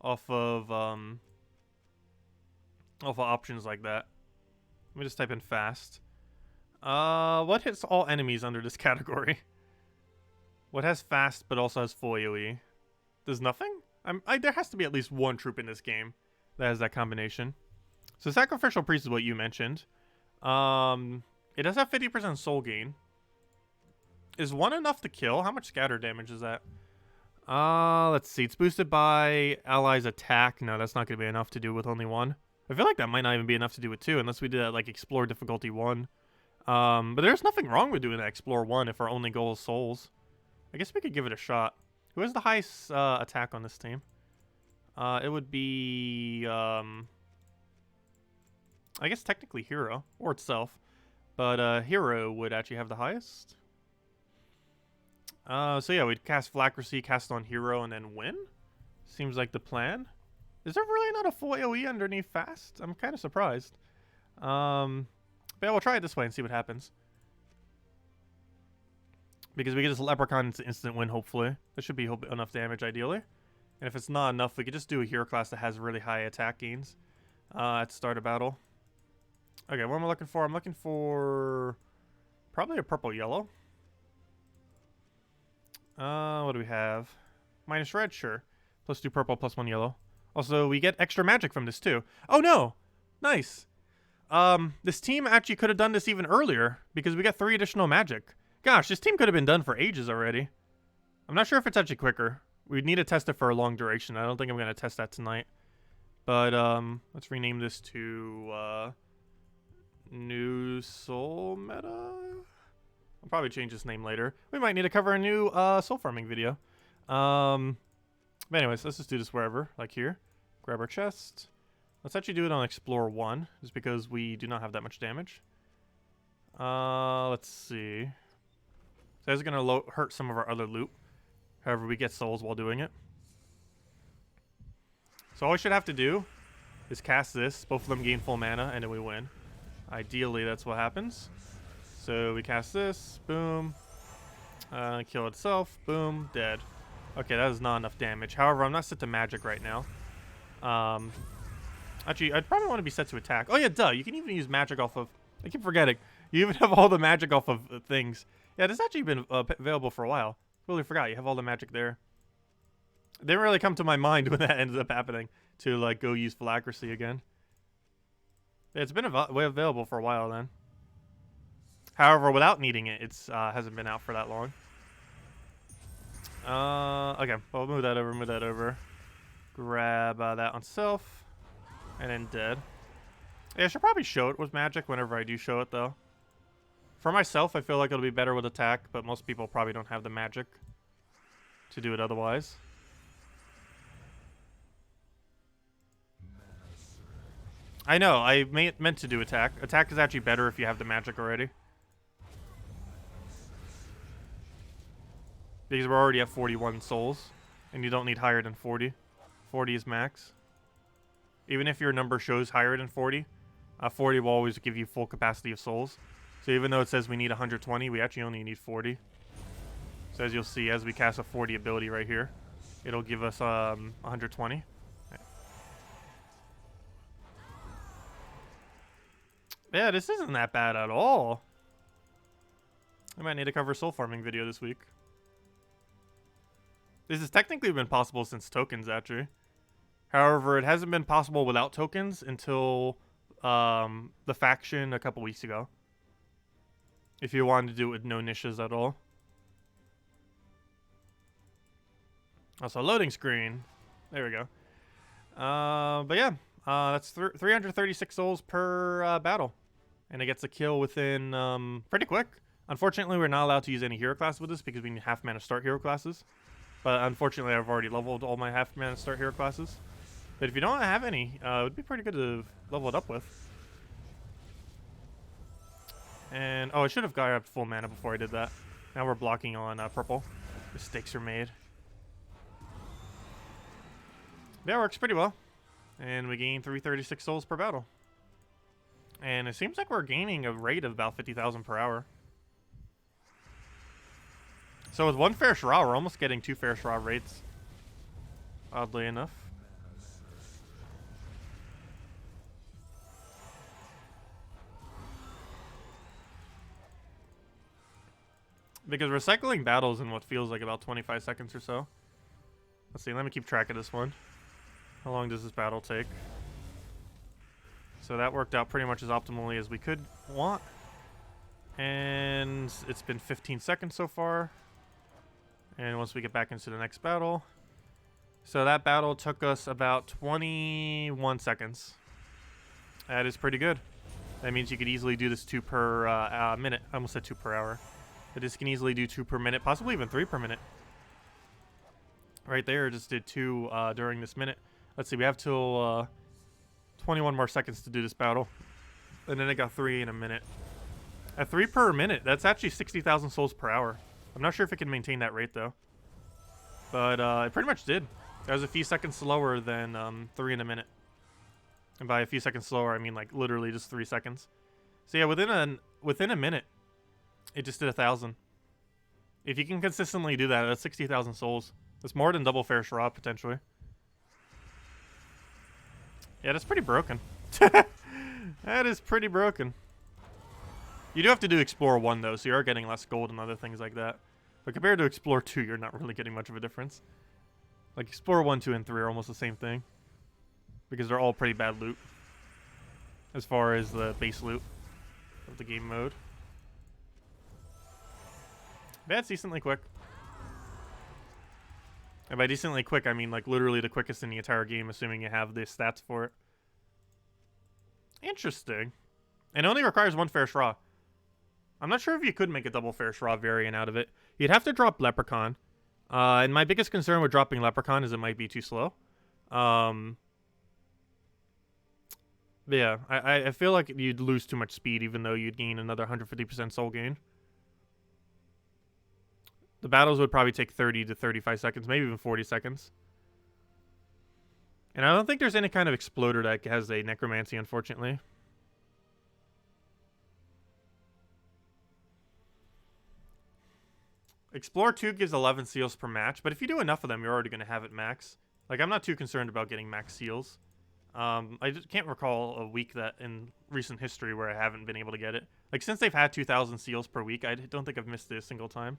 Speaker 1: off of options like that? Let me just type in fast. What hits all enemies under this category? What has fast but also has full AoE? Does nothing? There has to be at least one troop in this game that has that combination. So Sacrificial Priest is what you mentioned. It does have 50% soul gain. Is 1 enough to kill? How much scatter damage is that? Let's see. It's boosted by allies' attack. No, that's not going to be enough to do with only 1. I feel like that might not even be enough to do with 2 unless we did that, like, Explore difficulty 1. But there's nothing wrong with doing that Explore 1 if our only goal is souls. I guess we could give it a shot. Who has the highest attack on this team? It would be, I guess technically Hero, or itself. But Hero would actually have the highest. So yeah, we'd cast Phylacracy, cast on Hero, and then win. Seems like the plan. Is there really not a full AoE underneath fast? I'm kind of surprised. But yeah, we'll try it this way and see what happens. Because we get this Leprechaun into instant win, hopefully. That should be enough damage, ideally. And if it's not enough, we could just do a hero class that has really high attack gains at the start of battle. Okay, what am I looking for? I'm looking for probably a purple-yellow. What do we have? Minus red, sure. Plus 2 purple, plus 1 yellow. Also, we get extra magic from this, too. Oh, no! Nice! This team actually could have done this even earlier, because we got 3 additional magic. Gosh, this team could have been done for ages already. I'm not sure if it's actually quicker. We'd need to test it for a long duration. I don't think I'm going to test that tonight. But, let's rename this to, New Soul Meta? I'll probably change this name later. We might need to cover a new, soul farming video. But anyways, let's just do this wherever, like here. Grab our chest. Let's actually do it on Explore 1, just because we do not have that much damage. Let's see. So this is going to hurt some of our other loot. However, we get souls while doing it. So all we should have to do is cast this. Both of them gain full mana, and then we win. Ideally, that's what happens. So we cast this. Boom. Kill itself. Boom. Dead. Okay, that is not enough damage. However, I'm not set to magic right now. Actually, I'd probably want to be set to attack. Oh, yeah, duh. You can even use magic off of... I keep forgetting. You even have all the magic off of things. Yeah, this has actually been available for a while. Totally forgot. You have all the magic there. It didn't really come to my mind when that ended up happening to, like, go use Phylacracy again. Yeah, it's been available for a while then. However, without needing it, it's hasn't been out for that long. Okay, well, move that over, move that over. Grab that on self. And then dead. Yeah, I should probably show it with magic whenever I do show it, though. For myself, I feel like it'll be better with attack, but most people probably don't have the magic to do it otherwise. I know, I meant to do attack. Attack is actually better if you have the magic already. Because we're already at 41 souls, and you don't need higher than 40. 40 is max. Even if your number shows higher than 40, 40 will always give you full capacity of souls. So even though it says we need 120, we actually only need 40. So as you'll see, as we cast a 40 ability right here, it'll give us 120. Yeah, this isn't that bad at all. I might need to cover a soul farming video this week. This has technically been possible since tokens, actually. However, it hasn't been possible without tokens until the faction a couple weeks ago. If you wanted to do it with no niches at all. Also, loading screen. There we go. But yeah, that's 336 souls per battle. And it gets a kill within pretty quick. Unfortunately, we're not allowed to use any hero class with this because we need half mana start hero classes. But unfortunately, I've already leveled all my half mana start hero classes. But if you don't have any, it would be pretty good to level it up with. And, oh, I should have got up full mana before I did that. Now we're blocking on purple. Mistakes are made. That works pretty well. And we gain 336 souls per battle. And it seems like we're gaining a rate of about 50,000 per hour. So with one fair Shra, we're almost getting 2 fair Shra rates. Oddly enough. Because recycling battles in what feels like about 25 seconds or so. Let's see, let me keep track of this one. How long does this battle take? So that worked out pretty much as optimally as we could want. And it's been 15 seconds so far. And once we get back into the next battle. So that battle took us about 21 seconds. That is pretty good. That means you could easily do this 2 per minute. I almost said 2 per hour. But this can easily do 2 per minute, possibly even 3 per minute. Right there, just did 2 during this minute. Let's see, we have till 21 more seconds to do this battle. And then I got 3 in a minute. At 3 per minute, that's actually 60,000 souls per hour. I'm not sure if it can maintain that rate, though. But it pretty much did. That was a few seconds slower than 3 in a minute. And by a few seconds slower, I mean like literally just 3 seconds. So yeah, within a minute, it just did 1,000. If you can consistently do that, that's 60,000 souls. That's more than double fair Shra, potentially. Yeah, that's pretty broken. That is pretty broken. You do have to do Explore 1, though, so you are getting less gold and other things like that. But compared to Explore 2, you're not really getting much of a difference. Like, Explore 1, 2, and 3 are almost the same thing. Because they're all pretty bad loot. As far as the base loot of the game mode. That's decently quick. And by decently quick, I mean like literally the quickest in the entire game, assuming you have the stats for it. Interesting. And it only requires 1 fair Shra. I'm not sure if you could make a double fair Shra variant out of it. You'd have to drop Leprechaun. And my biggest concern with dropping Leprechaun is it might be too slow. Yeah, I feel like you'd lose too much speed even though you'd gain another 150% soul gain. The battles would probably take 30 to 35 seconds, maybe even 40 seconds. And I don't think there's any kind of exploder that has a necromancy, unfortunately. Explore 2 gives 11 seals per match, but if you do enough of them, you're already going to have it max. Like, I'm not too concerned about getting max seals. I just can't recall a week that in recent history where I haven't been able to get it. Like, since they've had 2,000 seals per week, I don't think I've missed it a single time.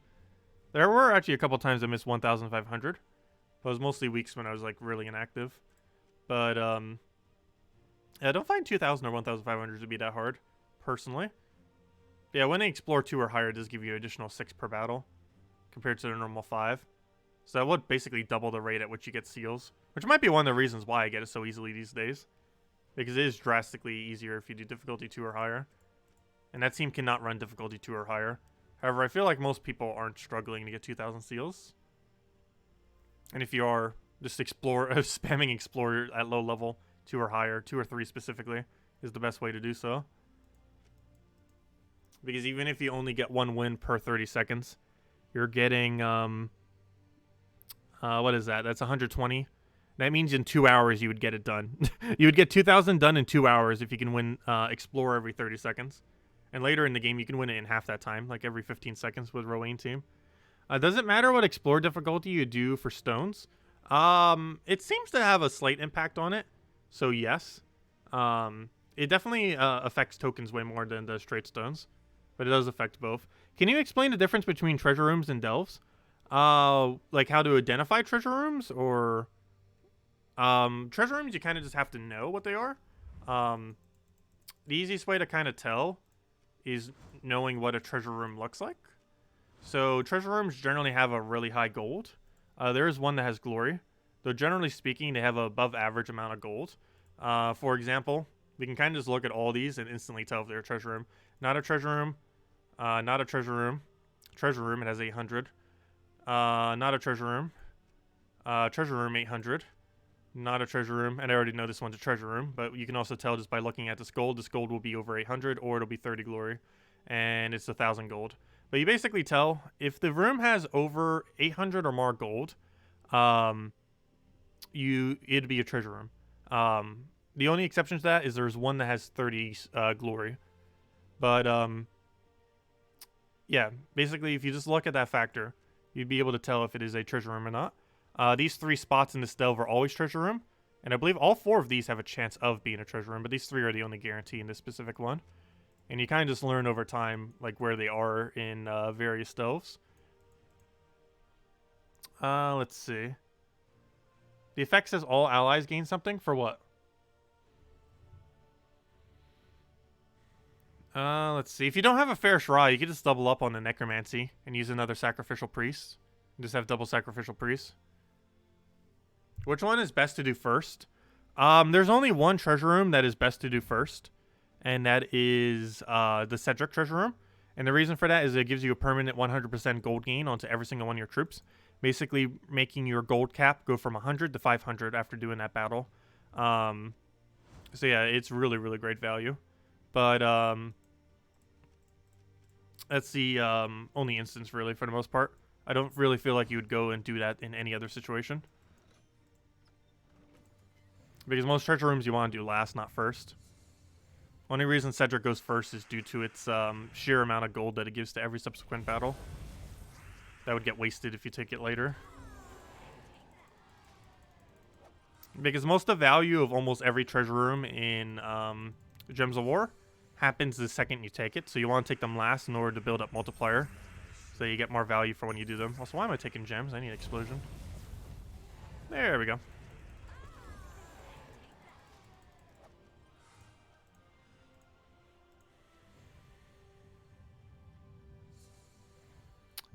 Speaker 1: There were actually a couple times I missed 1,500. But it was mostly weeks when I was, like, really inactive. But, yeah, I don't find 2,000 or 1,500 to be that hard, personally. Yeah, when they Explore 2 or higher, it does give you additional 6 per battle, compared to the normal 5. So that would basically double the rate at which you get seals, which might be one of the reasons why I get it so easily these days. Because it is drastically easier if you do difficulty 2 or higher. And that team cannot run difficulty 2 or higher. However, I feel like most people aren't struggling to get 2,000 seals. And if you are, just spamming explore at low level 2 or higher, 2 or 3 specifically, is the best way to do so. Because even if you only get 1 win per 30 seconds, you're getting, what is that? That's 120. That means in 2 hours you would get it done. You would get 2,000 done in 2 hours if you can win Explore every 30 seconds. And later in the game, you can win it in half that time, like every 15 seconds with Rowan team. Does it matter what Explore difficulty you do for stones? It seems to have a slight impact on it, so yes. It definitely affects tokens way more than the straight stones, but it does affect both. Can you explain the difference between treasure rooms and delves? Like how to identify treasure rooms, or treasure rooms you kind of just have to know what they are. The easiest way to kind of tell is knowing what a treasure room looks like. So treasure rooms generally have a really high gold. There is one that has glory, though generally speaking they have a above average amount of gold. For example, we can kind of just look at all these and instantly tell if they're a treasure room. Not a treasure room. Not a treasure room. Treasure room, it has 800. Not a treasure room. Treasure room 800. Not a treasure room, and I already know this one's a treasure room, but you can also tell just by looking at this gold. This gold will be over 800, or it'll be 30 glory, and it's 1,000 gold. But you basically tell if the room has over 800 or more gold, it'd be a treasure room. The only exception to that is there's one that has 30 glory, but yeah, basically if you just look at that factor, you'd be able to tell if it is a treasure room or not. These 3 spots in this delve are always treasure room, and I believe all 4 of these have a chance of being a treasure room, but these 3 are the only guarantee in this specific one. And you kind of just learn over time, like, where they are in various delves. Let's see. The effect says all allies gain something. For what? Let's see. If you don't have a fair Shrai, you can just double up on the necromancy and use another sacrificial priest. And just have double sacrificial priests. Which one is best to do first? There's only one treasure room that is best to do first, and that is the Cedric treasure room. And the reason for that is it gives you a permanent 100% gold gain onto every single one of your troops, basically making your gold cap go from 100 to 500 after doing that battle. So yeah, it's really, really great value. But that's the only instance, really, for the most part. I don't really feel like you would go and do that in any other situation. Because most treasure rooms you want to do last, not first. Only reason Cedric goes first is due to its sheer amount of gold that it gives to every subsequent battle. That would get wasted if you take it later. Because most of the value of almost every treasure room in Gems of War happens the second you take it. So you want to take them last in order to build up multiplier, so you get more value for when you do them. Also, why am I taking gems? I need explosion. There we go.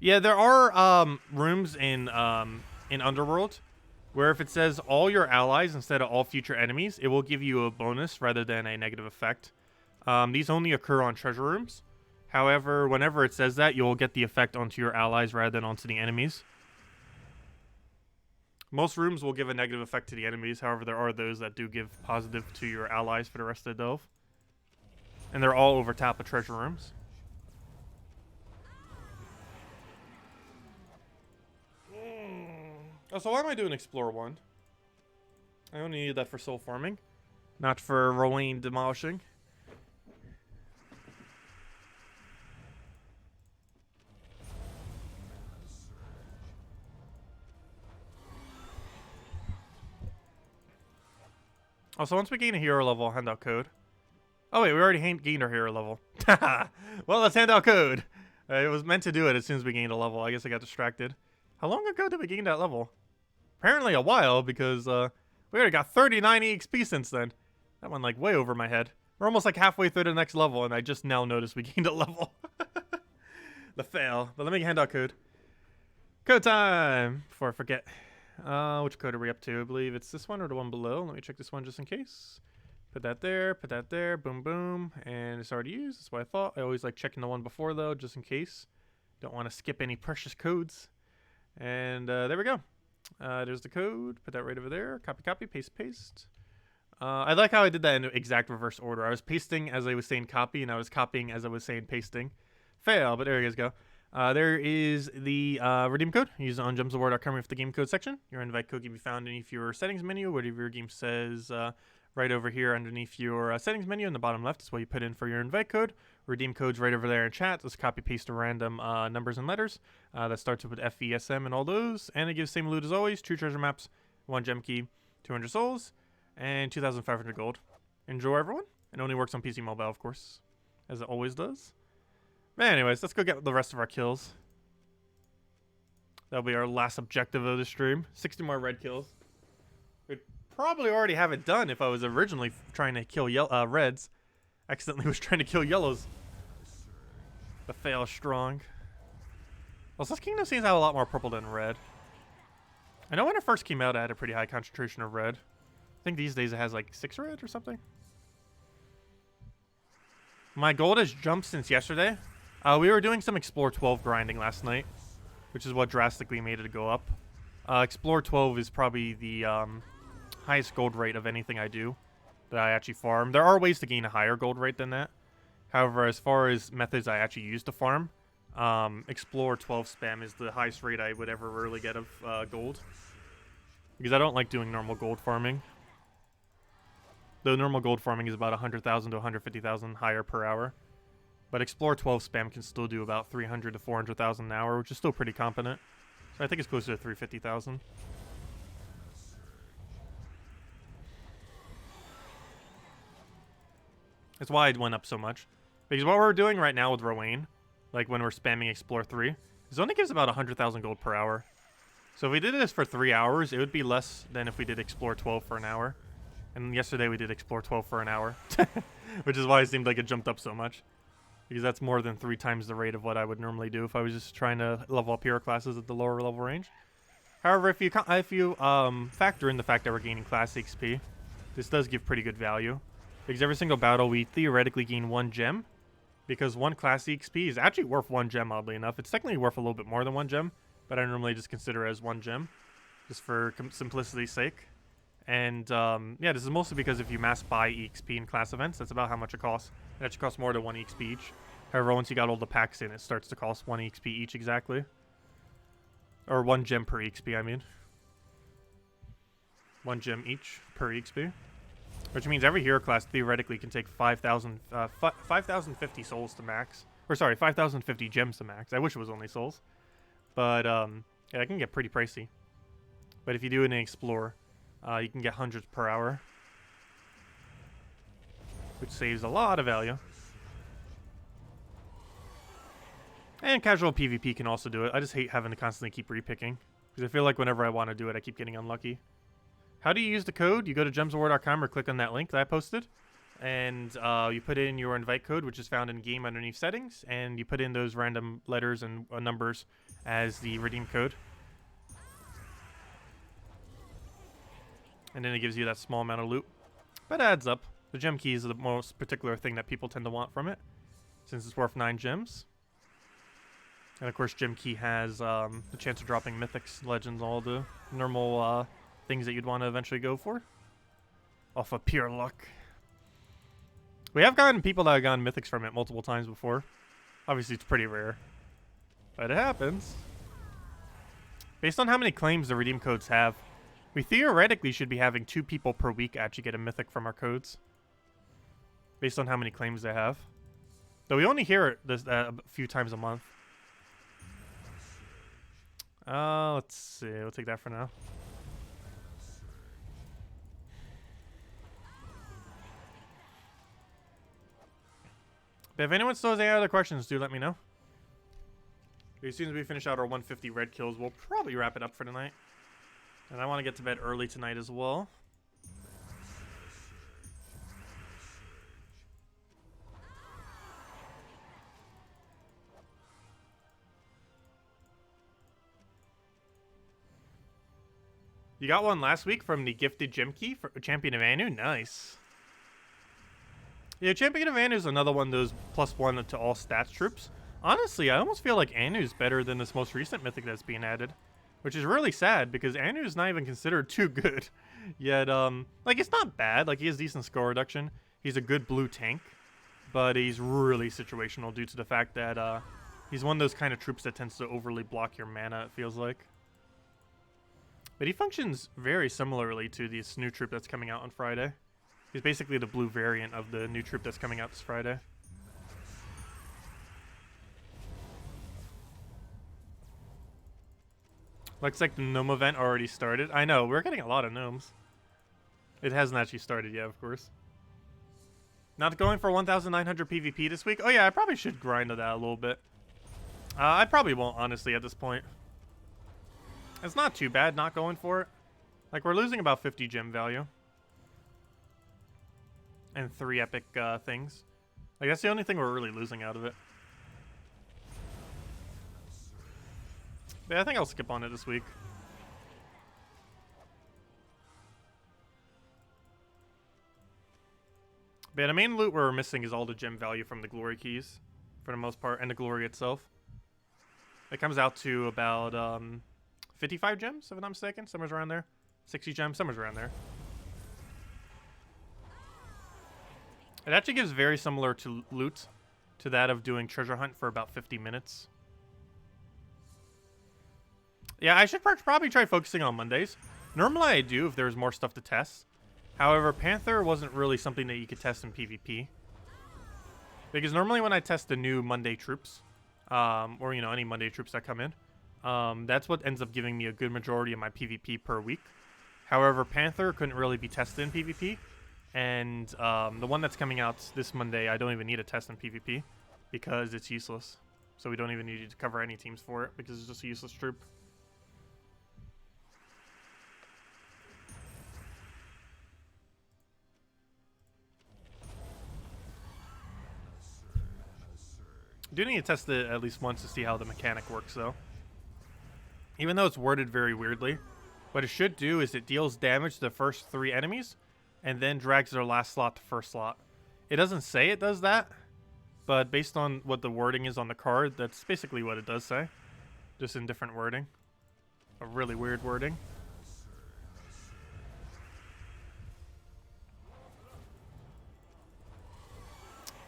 Speaker 1: Yeah, there are rooms in Underworld where if it says all your allies instead of all future enemies, it will give you a bonus rather than a negative effect. These only occur on treasure rooms. However, whenever it says that, you'll get the effect onto your allies rather than onto the enemies. Most rooms will give a negative effect to the enemies. However, there are those that do give positive to your allies for the rest of the delve. And they're all over top of treasure rooms. Oh, so why am I doing Explore 1? I only need that for soul farming, not for rolling demolishing. Also, once we gain a hero level, I'll hand out code. Oh wait, we already gained our hero level. Well, let's hand out code. It was meant to do it as soon as we gained a level. I guess I got distracted. How long ago did we gain that level? Apparently a while, because we already got 39 EXP since then. That went like way over my head. We're almost like halfway through the next level, and I just now noticed we gained a level. The fail. But let me hand out code. Code time! Before I forget. Which code are we up to? I believe it's this one or the one below. Let me check this one just in case. Put that there, boom, boom. And it's already used. That's what I thought. I always like checking the one before, though, just in case. Don't want to skip any precious codes. And there we go. There's the code. Put that right over there. Copy, copy, paste, paste. I like how I did that in exact reverse order. I was pasting as I was saying copy, and I was copying as I was saying pasting. Fail, but there you guys go. There is the redeem code. Use it on gemsaward.com with the game code section. Your invite code can be found underneath your settings menu, whatever your game says right over here underneath your settings menu in the bottom left is what you put in for your invite code. Redeem code's right over there in chat. Just copy paste the random numbers and letters that starts with FESM and all those. And it gives same loot as always. 2 treasure maps, 1 gem key, 200 souls, and 2,500 gold. Enjoy, everyone. It only works on PC Mobile, of course, as it always does. But anyways, let's go get the rest of our kills. That'll be our last objective of the stream. 60 more red kills. We'd probably already have it done if I was originally trying to kill reds. Accidentally was trying to kill yellows. The fail is strong. Also, this kingdom seems to have a lot more purple than red. I know when it first came out, it had a pretty high concentration of red. I think these days it has like 6 red or something. My gold has jumped since yesterday. We were doing some Explore 12 grinding last night, which is what drastically made it go up. Explore 12 is probably the highest gold rate of anything I do that I actually farm. There are ways to gain a higher gold rate than that. However, as far as methods I actually use to farm, Explore 12 spam is the highest rate I would ever really get of gold. Because I don't like doing normal gold farming. Though normal gold farming is about 100,000 to 150,000 higher per hour. But Explore 12 spam can still do about 300 to 400,000 an hour, which is still pretty competent. So I think it's closer to 350,000. That's why it went up so much. Because what we're doing right now with Rowan, like when we're spamming Explore 3, is only gives about 100,000 gold per hour. So if we did this for 3 hours, it would be less than if we did Explore 12 for an hour. And yesterday we did Explore 12 for an hour. Which is why it seemed like it jumped up so much. Because that's more than 3 times the rate of what I would normally do if I was just trying to level up hero classes at the lower level range. However, if you factor in the fact that we're gaining class XP, this does give pretty good value. Because every single battle we theoretically gain 1 gem. Because 1 class XP is actually worth 1 gem, oddly enough. It's technically worth a little bit more than 1 gem, but I normally just consider it as 1 gem. Just for simplicity's sake. And yeah, this is mostly because if you mass buy EXP in class events, that's about how much it costs. It actually costs more than 1 EXP each. However, once you got all the packs in, it starts to cost 1 EXP each exactly. Or 1 gem per EXP, I mean. 1 gem each per EXP. Which means every hero class theoretically can take 5,050 souls to max. Or sorry, 5,050 gems to max. I wish it was only souls. But yeah, it can get pretty pricey. But if you do it in Explore, you can get hundreds per hour, which saves a lot of value. And casual PvP can also do it. I just hate having to constantly keep repicking, because I feel like whenever I want to do it, I keep getting unlucky. How do you use the code? You go to gemsaward.com or click on that link that I posted, and you put in your invite code, which is found in game underneath settings, and you put in those random letters and numbers as the redeem code. And then it gives you that small amount of loot. But it adds up. The gem key is the most particular thing that people tend to want from it, since it's worth 9 gems. And of course, gem key has the chance of dropping mythics, legends, all the normal things that you'd want to eventually go for. Off of pure luck. We have gotten people that have gotten mythics from it multiple times before. Obviously, it's pretty rare. But it happens. Based on how many claims the redeem codes have, we theoretically should be having 2 people per week actually get a mythic from our codes. Based on how many claims they have. Though we only hear it this, a few times a month. Let's see. We'll take that for now. But if anyone still has any other questions, do let me know. As soon as we finish out our 150 red kills, we'll probably wrap it up for tonight. And I want to get to bed early tonight as well. You got one last week from the gifted gem key for Champion of Anu. Nice. Yeah, Champion of Anu is another one of those +1 to all stats troops. Honestly, I almost feel like Anu's better than this most recent mythic that's being added. Which is really sad, because Anu's not even considered too good. Yet, like, it's not bad. Like, he has decent score reduction. He's a good blue tank. But he's really situational due to the fact that, he's one of those kind of troops that tends to overly block your mana, it feels like. But he functions very similarly to this new troop that's coming out on Friday. He's basically the blue variant of the new troop that's coming out this Friday. Looks like the gnome event already started. I know, we're getting a lot of gnomes. It hasn't actually started yet, of course. Not going for 1,900 PvP this week? Oh yeah, I probably should grind to that a little bit. I probably won't, honestly, at this point. It's not too bad not going for it. Like, we're losing about 50 gem value. And 3 epic things. Like, that's the only thing we're really losing out of it. But yeah, I think I'll skip on it this week. But yeah, the main loot we're missing is all the gem value from the glory keys. For the most part, and the glory itself. It comes out to about 55 gems, if I'm not mistaken. Somewhere around there. 60 gems, somewhere around there. It actually gives very similar to loot to that of doing treasure hunt for about 50 minutes. Yeah, I should probably try focusing on Mondays. Normally I do if there's more stuff to test. However, Panther wasn't really something that you could test in PvP. Because normally when I test the new Monday troops, or, you know, any Monday troops that come in, that's what ends up giving me a good majority of my PvP per week. However, Panther couldn't really be tested in PvP. And the one that's coming out this Monday, I don't even need a test in PvP because it's useless. So we don't even need to cover any teams for it because it's just a useless troop. I do need to test it at least once to see how the mechanic works, though. Even though it's worded very weirdly, what it should do is it deals damage to the first 3 enemies, and then drags their last slot to first slot. It doesn't say it does that, but based on what the wording is on the card, that's basically what it does say. Just in different wording. A really weird wording.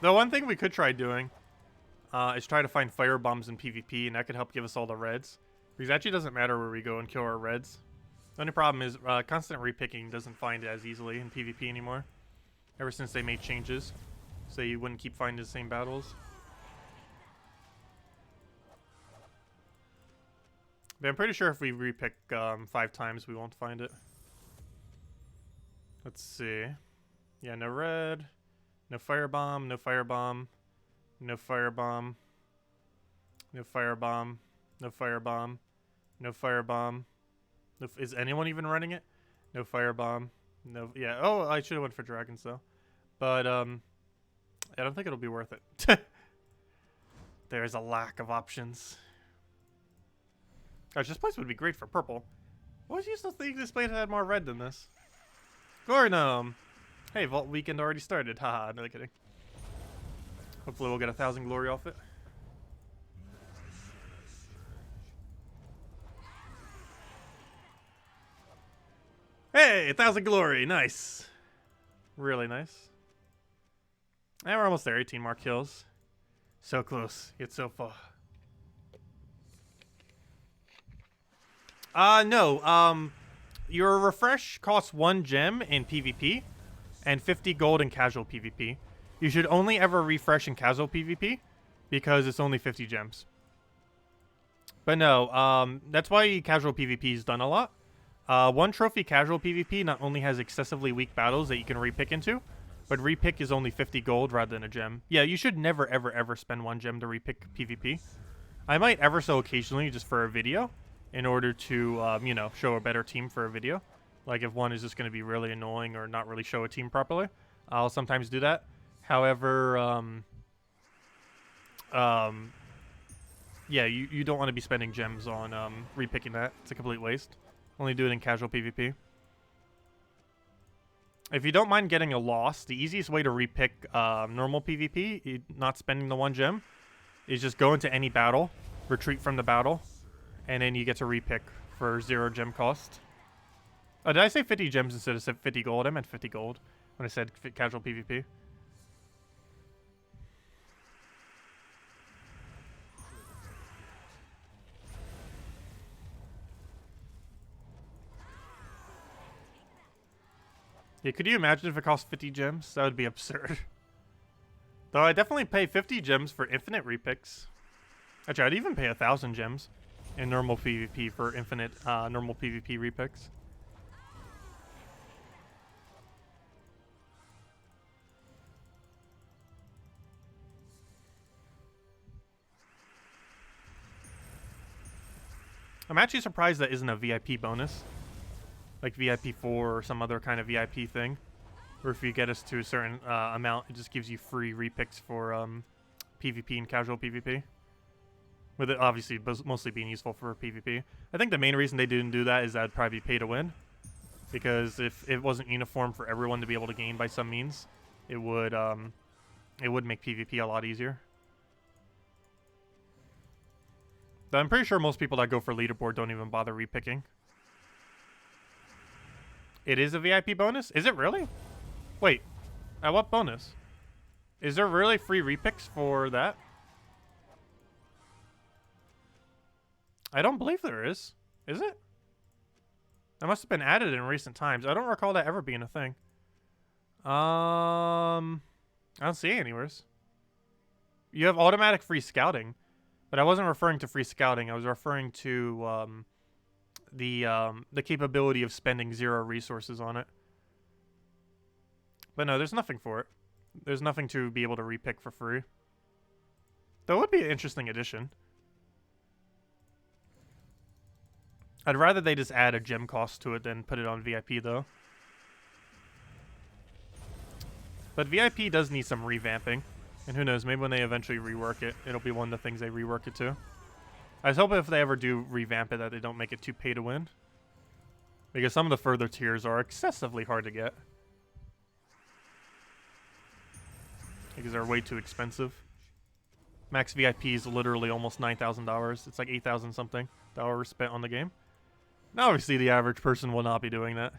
Speaker 1: The one thing we could try doing is try to find fire bombs in PvP, and that could help give us all the reds. Because it actually doesn't matter where we go and kill our reds. The only problem is constant repicking doesn't find it as easily in PvP anymore. Ever since they made changes. So you wouldn't keep finding the same battles. But I'm pretty sure if we repick 5 times, we won't find it. Let's see. Yeah, no red. No firebomb, no firebomb. No firebomb. No firebomb. No firebomb. No firebomb. No, is anyone even running it? No firebomb. No. Yeah. Oh, I should have went for dragons though. But I don't think it'll be worth it. There's a lack of options. Gosh, this place would be great for purple. What was useless thing this place had more red than this? Gornum. Hey, Vault Weekend already started. Haha, no kidding. Hopefully we'll get 1,000 glory off it. Hey, 1,000 glory. Nice. Really nice. And we're almost there. 18 more kills. So close, yet so far. No. Your refresh costs 1 gem in PvP and 50 gold in casual PvP. You should only ever refresh in casual PvP because it's only 50 gems. But no, that's why casual PvP is done a lot. 1 trophy casual PvP not only has excessively weak battles that you can repick into, but repick is only 50 gold rather than a gem. Yeah, you should never, ever, ever spend 1 gem to repick PvP. I might ever so occasionally just for a video in order to, you know, show a better team for a video. Like if one is just going to be really annoying or not really show a team properly, I'll sometimes do that. However, yeah, you don't want to be spending gems on repicking that. It's a complete waste. Only do it in casual PvP. If you don't mind getting a loss, the easiest way to repick normal PvP, not spending the 1 gem, is just go into any battle, retreat from the battle, and then you get to repick for 0 gem cost. Oh, did I say 50 gems instead of 50 gold? I meant 50 gold when I said casual PvP. Yeah, could you imagine if it cost 50 gems? That would be absurd. Though I definitely pay 50 gems for infinite repicks. Actually, I'd even pay 1,000 gems in normal PvP for infinite normal PvP repicks. I'm actually surprised that isn't a VIP bonus. Like VIP 4 or some other kind of VIP thing. Or if you get us to a certain amount, it just gives you free repicks for PvP and casual PvP. With it obviously mostly being useful for PvP. I think the main reason they didn't do that is that it'd probably be pay to win. Because if it wasn't uniform for everyone to be able to gain by some means, it would make PvP a lot easier. But I'm pretty sure most people that go for leaderboard don't even bother repicking. It is a VIP bonus? Is it really? Wait, at what bonus? Is there really free repicks for that? I don't believe there is. Is it? That must have been added in recent times. I don't recall that ever being a thing. I don't see it anywhere. You have automatic free scouting, but I wasn't referring to free scouting. I was referring to the capability of spending 0 resources on it. But no, there's nothing for it. There's nothing to be able to repick for free. That would be an interesting addition. I'd rather they just add a gem cost to it than put it on VIP, though. But VIP does need some revamping. And who knows, maybe when they eventually rework it, it'll be one of the things they rework it to. I was hoping if they ever do revamp it that they don't make it too pay to win. Because some of the further tiers are excessively hard to get. Because they're way too expensive. Max VIP is literally almost $9,000. It's like 8,000 something dollars spent on the game. Now obviously the average person will not be doing that.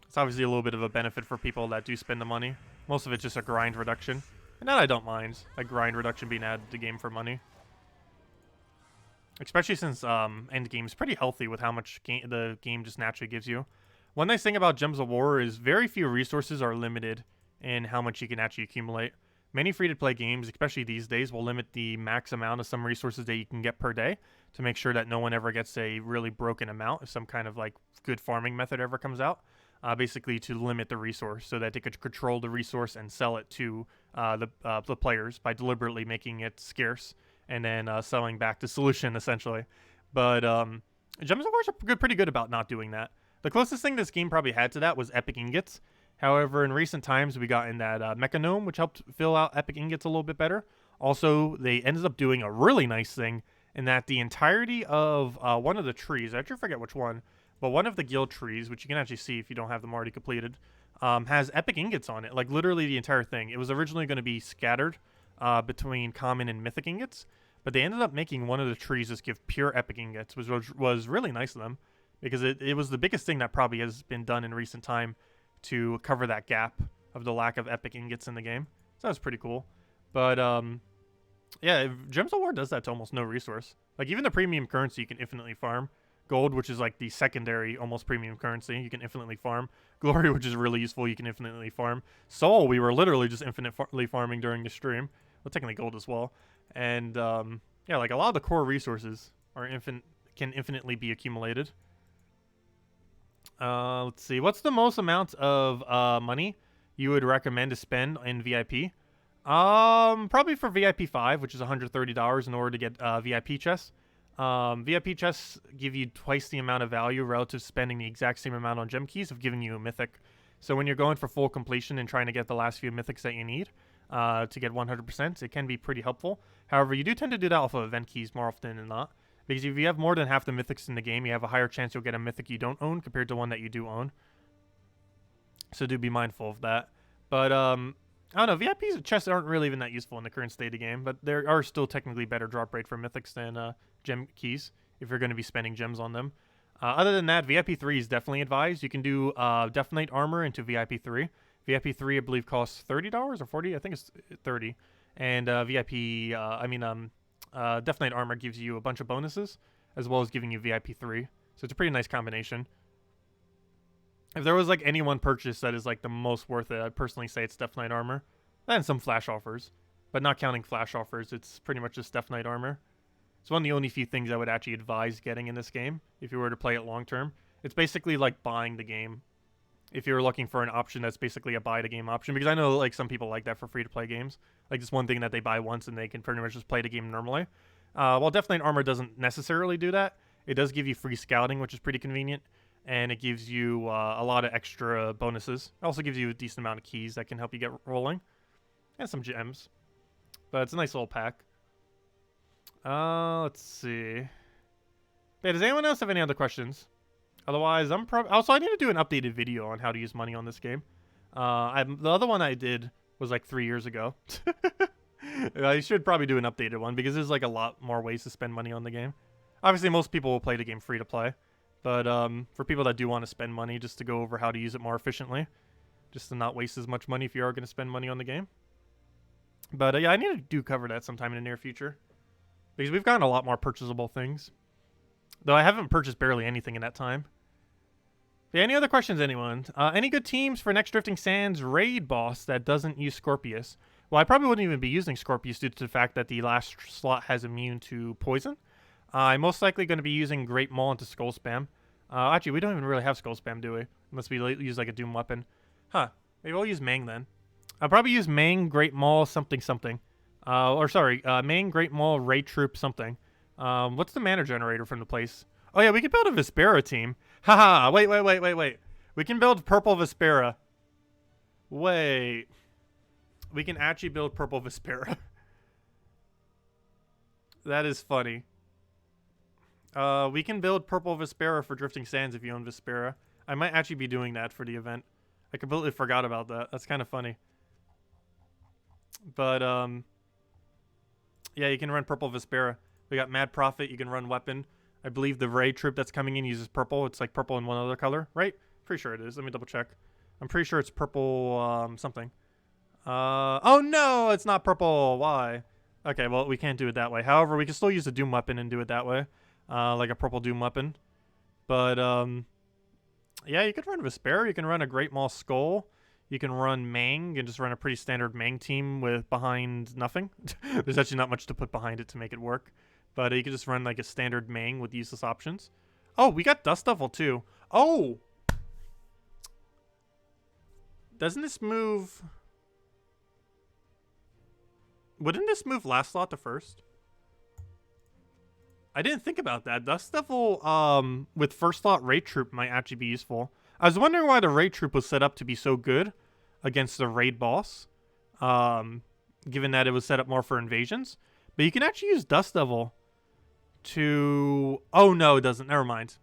Speaker 1: It's obviously a little bit of a benefit for people that do spend the money. Most of it's just a grind reduction. And that I don't mind. A grind reduction being added to the game for money. Especially since endgame's pretty healthy with how much the game just naturally gives you. One nice thing about Gems of War is very few resources are limited in how much you can actually accumulate. Many free-to-play games, especially these days, will limit the max amount of some resources that you can get per day to make sure that no one ever gets a really broken amount if some kind of like good farming method ever comes out. Basically to limit the resource so that they could control the resource and sell it to the players by deliberately making it scarce and then selling back the solution essentially. But Gems of War are pretty good about not doing that. The closest thing this game probably had to that was Epic Ingots. However, in recent times, we got in that Mechanome, which helped fill out Epic Ingots a little bit better. Also, they ended up doing a really nice thing in that the entirety of one of the trees, I actually forget which one, but one of the guild trees, which you can actually see if you don't have them already completed, has Epic Ingots on it. Like, literally the entire thing. It was originally going to be scattered between common and mythic ingots, but they ended up making one of the trees just give pure Epic Ingots, which was really nice of them, because it was the biggest thing that probably has been done in recent time to cover that gap of the lack of Epic Ingots in the game. So that was pretty cool. But, yeah, Gems of War does that to almost no resource. Like, even the premium currency you can infinitely farm. Gold, which is like the secondary almost premium currency, you can infinitely farm. Glory, which is really useful, you can infinitely farm. Soul, we were literally just infinitely farming during the stream. Well, technically gold as well. And, yeah, like a lot of the core resources are can infinitely be accumulated. Let's see. What's the most amount of money you would recommend to spend in VIP? Probably for VIP 5, which is $130 in order to get VIP chests. VIP chests give you twice the amount of value relative to spending the exact same amount on gem keys of giving you a mythic. So when you're going for full completion and trying to get the last few mythics that you need to get 100%, it can be pretty helpful. However, you do tend to do that off of event keys more often than not, Because if you have more than half the mythics in the game, you have a higher chance you'll get a mythic you don't own compared to one that you do own. So do be mindful of that. But, I don't know, VIPs chests aren't really even that useful in the current state of the game, but there are still technically better drop rate for mythics than gem keys if you're going to be spending gems on them. Other than that, VIP 3 is definitely advised. You can do Death Knight armor into VIP 3. VIP 3, I believe, costs $30 or $40. I think it's 30. And Death Knight armor gives you a bunch of bonuses, as well as giving you VIP 3. So it's a pretty nice combination. If there was like any one purchase that is like the most worth it, I'd personally say it's Death Knight armor. And some flash offers. But not counting flash offers, it's pretty much just Death Knight armor. It's one of the only few things I would actually advise getting in this game if you were to play it long term. It's basically like buying the game. If you're looking for an option that's basically a buy the game option, because I know like some people like that for free to play games. Like this one thing that they buy once and they can pretty much just play the game normally. While Death Knight armor doesn't necessarily do that, it does give you free scouting, which is pretty convenient, and it gives you a lot of extra bonuses. It also gives you a decent amount of keys that can help you get rolling, and some gems. But it's a nice little pack. Let's see. Yeah, does anyone else have any other questions? Otherwise, also I need to do an updated video on how to use money on this game. The other one I did was like 3 years ago. I should probably do an updated one because there's like a lot more ways to spend money on the game. Obviously, most people will play the game free to play, but for people that do want to spend money, just to go over how to use it more efficiently, just to not waste as much money if you are going to spend money on the game. But yeah, I need to do cover that sometime in the near future. Because we've gotten a lot more purchasable things. Though I haven't purchased barely anything in that time. Yeah, any other questions, anyone? Any good teams for next Drifting Sands raid boss that doesn't use Scorpius? Well, I probably wouldn't even be using Scorpius due to the fact that the last slot has immune to poison. I'm most likely going to be using Great Maul into Skull Spam. Actually, we don't even really have Skull Spam, do we? Unless we use like a Doom weapon. Huh. Maybe I'll use Mang then. I'll probably use Mang, Great Maul, something. Main, Great Maul, Ray Troop, something. What's the mana generator from the place? Oh yeah, we can build a Vespera team. Haha, wait. We can build Purple Vespera. Wait. We can actually build Purple Vespera. That is funny. We can build Purple Vespera for Drifting Sands if you own Vespera. I might actually be doing that for the event. I completely forgot about that. That's kind of funny. But, yeah, you can run Purple Vespera. We got Mad Prophet. You can run Weapon. I believe the Raid troop that's coming in uses purple. It's like purple and one other color, right? Pretty sure it is. Let me double check. I'm pretty sure it's purple something. Oh no, it's not purple. Why? Okay, well, we can't do it that way. However, we can still use a Doom weapon and do it that way. Like a purple Doom weapon. But, yeah, you could run Vespera. You can run a Great Maul Skull. You can run Mang and just run a pretty standard Mang team with behind nothing. There's actually not much to put behind it to make it work. But you can just run like a standard Mang with useless options. Oh, we got Dust Devil too. Oh! Doesn't this move... Wouldn't this move last slot to first? I didn't think about that. Dust Devil with first slot Raid Troop might actually be useful. I was wondering why the Raid Troop was set up to be so good against the Raid boss. Given that it was set up more for invasions. But you can actually use Dust Devil to... Oh, no, it doesn't. Never mind.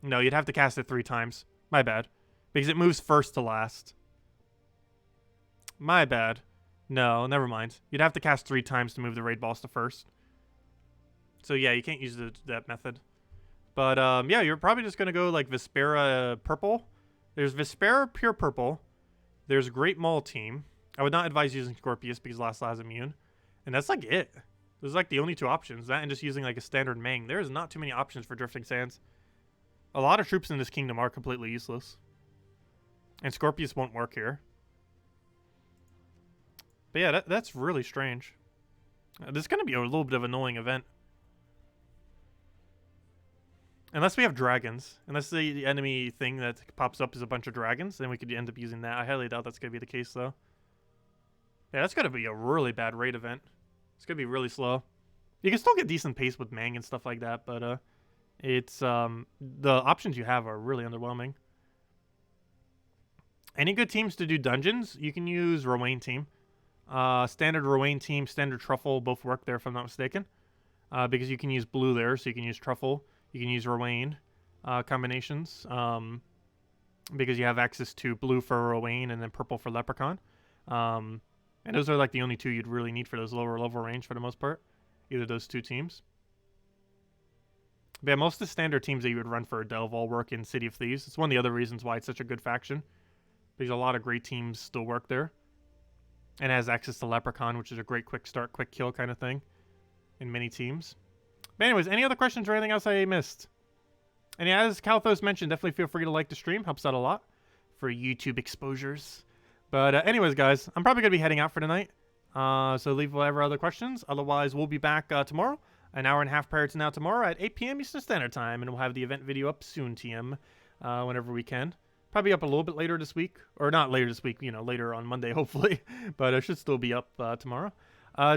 Speaker 1: No, you'd have to cast it 3 times. My bad. Because it moves first to last. My bad. No, never mind. You'd have to cast 3 times to move the Raid boss to first. So, yeah, you can't use that method. But, yeah, you're probably just going to go, like, Vespera purple. There's Vespera pure purple. There's Great Maul team. I would not advise using Scorpius because last slot is immune. And that's, like, it. Those are, like, the only 2 options. That and just using, like, a standard Mang. There's not too many options for Drifting Sands. A lot of troops in this kingdom are completely useless. And Scorpius won't work here. But, yeah, that's really strange. This is going to be a little bit of an annoying event. Unless we have dragons. Unless the enemy thing that pops up is a bunch of dragons, then we could end up using that. I highly doubt that's going to be the case, though. Yeah, that's going to be a really bad raid event. It's going to be really slow. You can still get decent pace with Mang and stuff like that, but it's the options you have are really underwhelming. Any good teams to do dungeons? You can use Rowain team. Standard Rowain team, standard Truffle, both work there if I'm not mistaken. because you can use blue there, so you can use Truffle, you can use Rowan combinations, because you have access to blue for Rowan and then purple for Leprechaun. And those are like the only two you'd really need for those lower level range for the most part, either those two teams. But yeah, most of the standard teams that you would run for a Delve all work in City of Thieves. It's one of the other reasons why it's such a good faction, because a lot of great teams still work there. And has access to Leprechaun, which is a great quick start, quick kill kind of thing in many teams. But anyways, any other questions or anything else I missed? And yeah, as Kalthos mentioned, definitely feel free to like the stream. Helps out a lot for YouTube exposures. But anyways, guys, I'm probably going to be heading out for tonight. So leave whatever other questions. Otherwise, we'll be back tomorrow, an hour and a half prior to now tomorrow at 8 p.m. Eastern Standard Time. And we'll have the event video up soon, TM, whenever we can. Probably up a little bit later this week. Or not later this week, you know, later on Monday, hopefully. But it should still be up tomorrow.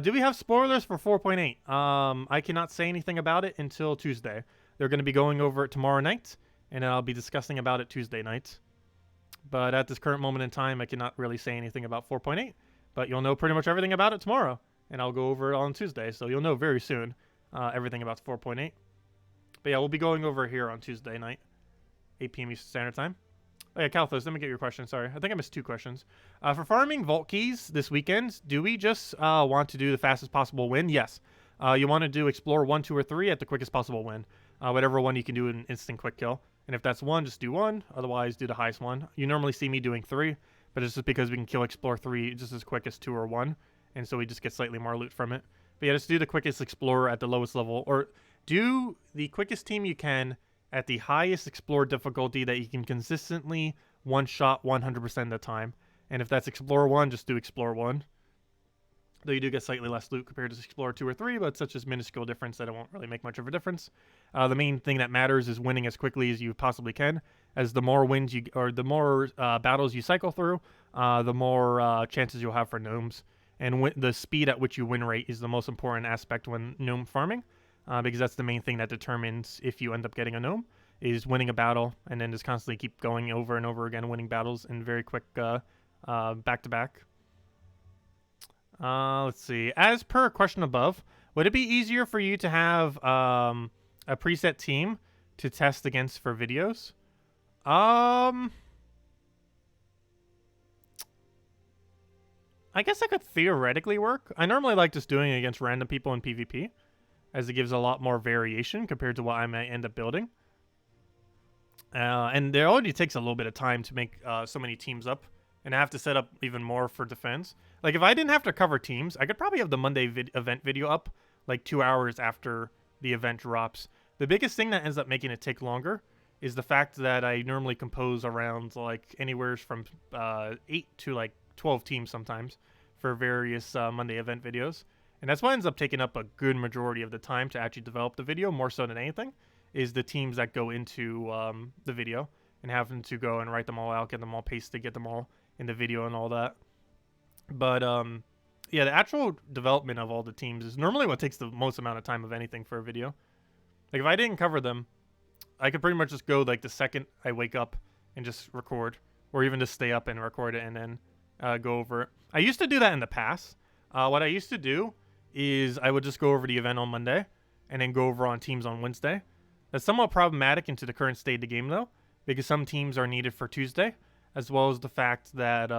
Speaker 1: Do we have spoilers for 4.8? I cannot say anything about it until Tuesday. They're going to be going over it tomorrow night, and I'll be discussing about it Tuesday night. But at this current moment in time, I cannot really say anything about 4.8. But you'll know pretty much everything about it tomorrow, and I'll go over it on Tuesday. So you'll know very soon everything about 4.8. But yeah, we'll be going over here on Tuesday night, 8 p.m. Eastern Standard Time. Oh yeah, Kalthos, let me get your question. Sorry, I think I missed 2 questions. For farming vault keys this weekend, do we just want to do the fastest possible win? Yes. You want to do explore 1, 2, or 3 at the quickest possible win. Whatever one you can do an instant quick kill. And if that's 1, just do 1. Otherwise, do the highest one. You normally see me doing 3, but it's just because we can kill explore 3 just as quick as 2 or 1. And so we just get slightly more loot from it. But yeah, just do the quickest explorer at the lowest level. Or do the quickest team you can at the highest explore difficulty that you can consistently one-shot 100% of the time. And if that's explore 1, just do explore 1. Though you do get slightly less loot compared to Explorer 2 or 3, but it's such a minuscule difference that it won't really make much of a difference. The main thing that matters is winning as quickly as you possibly can. As the more wins you, or the more battles you cycle through, the more chances you'll have for gnomes. And the speed at which you win rate is the most important aspect when gnome farming, because that's the main thing that determines if you end up getting a gnome, is winning a battle, and then just constantly keep going over and over again, winning battles in very quick back-to-back. Let's see. As per question above, would it be easier for you to have a preset team to test against for videos? I guess that could theoretically work. I normally like just doing it against random people in PvP, as it gives a lot more variation compared to what I might end up building. And it already takes a little bit of time to make so many teams up. And I have to set up even more for defense. Like, if I didn't have to cover teams, I could probably have the Monday event video up, like, 2 hours after the event drops. The biggest thing that ends up making it take longer is the fact that I normally compose around, like, anywhere from 8 to, like, 12 teams sometimes for various Monday event videos. And that's what ends up taking up a good majority of the time to actually develop the video, more so than anything, is the teams that go into the video and having to go and write them all out, get them all pasted, get them all in the video and all that. But yeah, the actual development of all the teams is normally what takes the most amount of time of anything for a video. Like, if I didn't cover them, I could pretty much just go like the second I wake up and just record, or even just stay up and record it and then go over it. I used to do that in the past. What I used to do is I would just go over the event on Monday and then go over on teams on Wednesday. That's somewhat problematic into the current state of the game though, because some teams are needed for Tuesday, as well as the fact that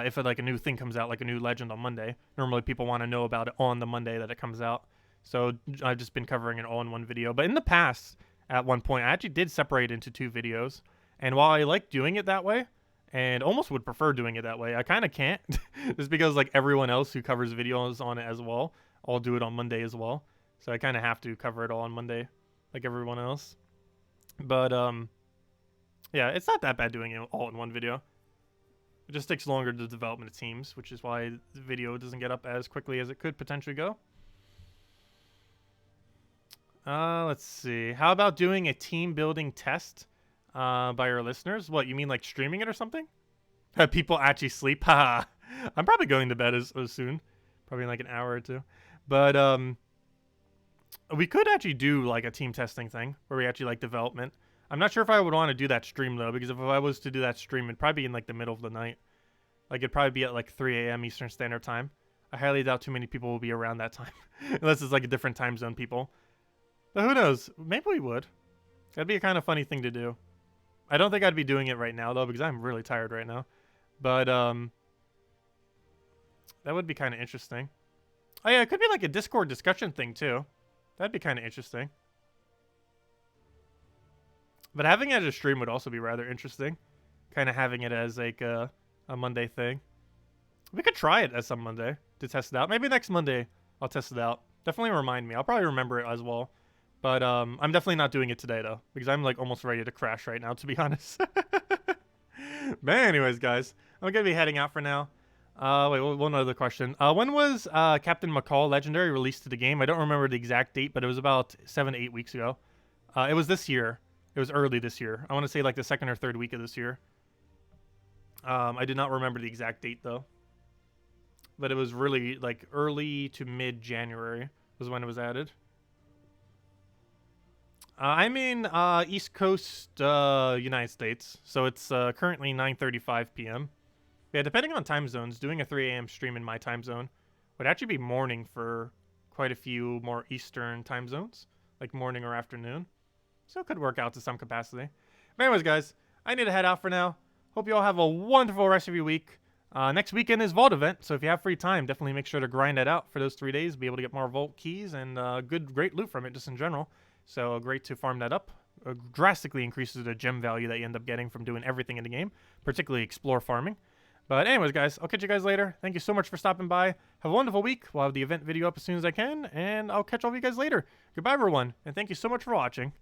Speaker 1: if like a new thing comes out, like a new legend on Monday, normally people want to know about it on the Monday that it comes out. So I've just been covering it all in one video. But in the past, at one point, I actually did separate into 2 videos. And while I like doing it that way, and almost would prefer doing it that way, I kind of can't. Just because like everyone else who covers videos on it as well, I'll do it on Monday as well. So I kind of have to cover it all on Monday, like everyone else. But yeah, it's not that bad doing it all in one video. It just takes longer to development of teams, which is why the video doesn't get up as quickly as it could potentially go. Let's see. How about doing a team building test by our listeners? What, you mean like streaming it or something? Have people actually sleep? Haha. I'm probably going to bed as soon. Probably in like an hour or 2. But we could actually do like a team testing thing where we actually like development. I'm not sure if I would want to do that stream though, because if I was to do that stream, it'd probably be in like the middle of the night. Like it'd probably be at like 3 a.m. Eastern Standard Time. I highly doubt too many people will be around that time. Unless it's like a different time zone people. But who knows? Maybe we would. That'd be a kind of funny thing to do. I don't think I'd be doing it right now, though, because I'm really tired right now. But, that would be kind of interesting. Oh, yeah, it could be like a Discord discussion thing, too. That'd be kind of interesting. But having it as a stream would also be rather interesting. Kind of having it as like a Monday thing. We could try it as some Monday to test it out. Maybe next Monday I'll test it out. Definitely remind me. I'll probably remember it as well. But I'm definitely not doing it today, though. Because I'm like almost ready to crash right now, to be honest. But anyways, guys. I'm going to be heading out for now. Wait, one other question. When was Captain McCall Legendary released to the game? I don't remember the exact date, but it was about 7 to 8 weeks ago. It was this year. It was early this year. I want to say like the 2nd or 3rd week of this year. I did not remember the exact date, though. But it was really like early to mid-January was when it was added. I'm in East Coast United States, so it's currently 9:35 p.m. Yeah, depending on time zones, doing a 3 a.m. stream in my time zone would actually be morning for quite a few more Eastern time zones, like morning or afternoon. So it could work out to some capacity. But anyways, guys, I need to head out for now. Hope you all have a wonderful rest of your week. Next weekend is Vault event, so if you have free time, definitely make sure to grind that out for those 3 days. Be able to get more Vault keys and great loot from it just in general. So great to farm that up. Drastically increases the gem value that you end up getting from doing everything in the game, particularly explore farming. But anyways, guys, I'll catch you guys later. Thank you so much for stopping by. Have a wonderful week. We'll have the event video up as soon as I can, and I'll catch all of you guys later. Goodbye, everyone, and thank you so much for watching.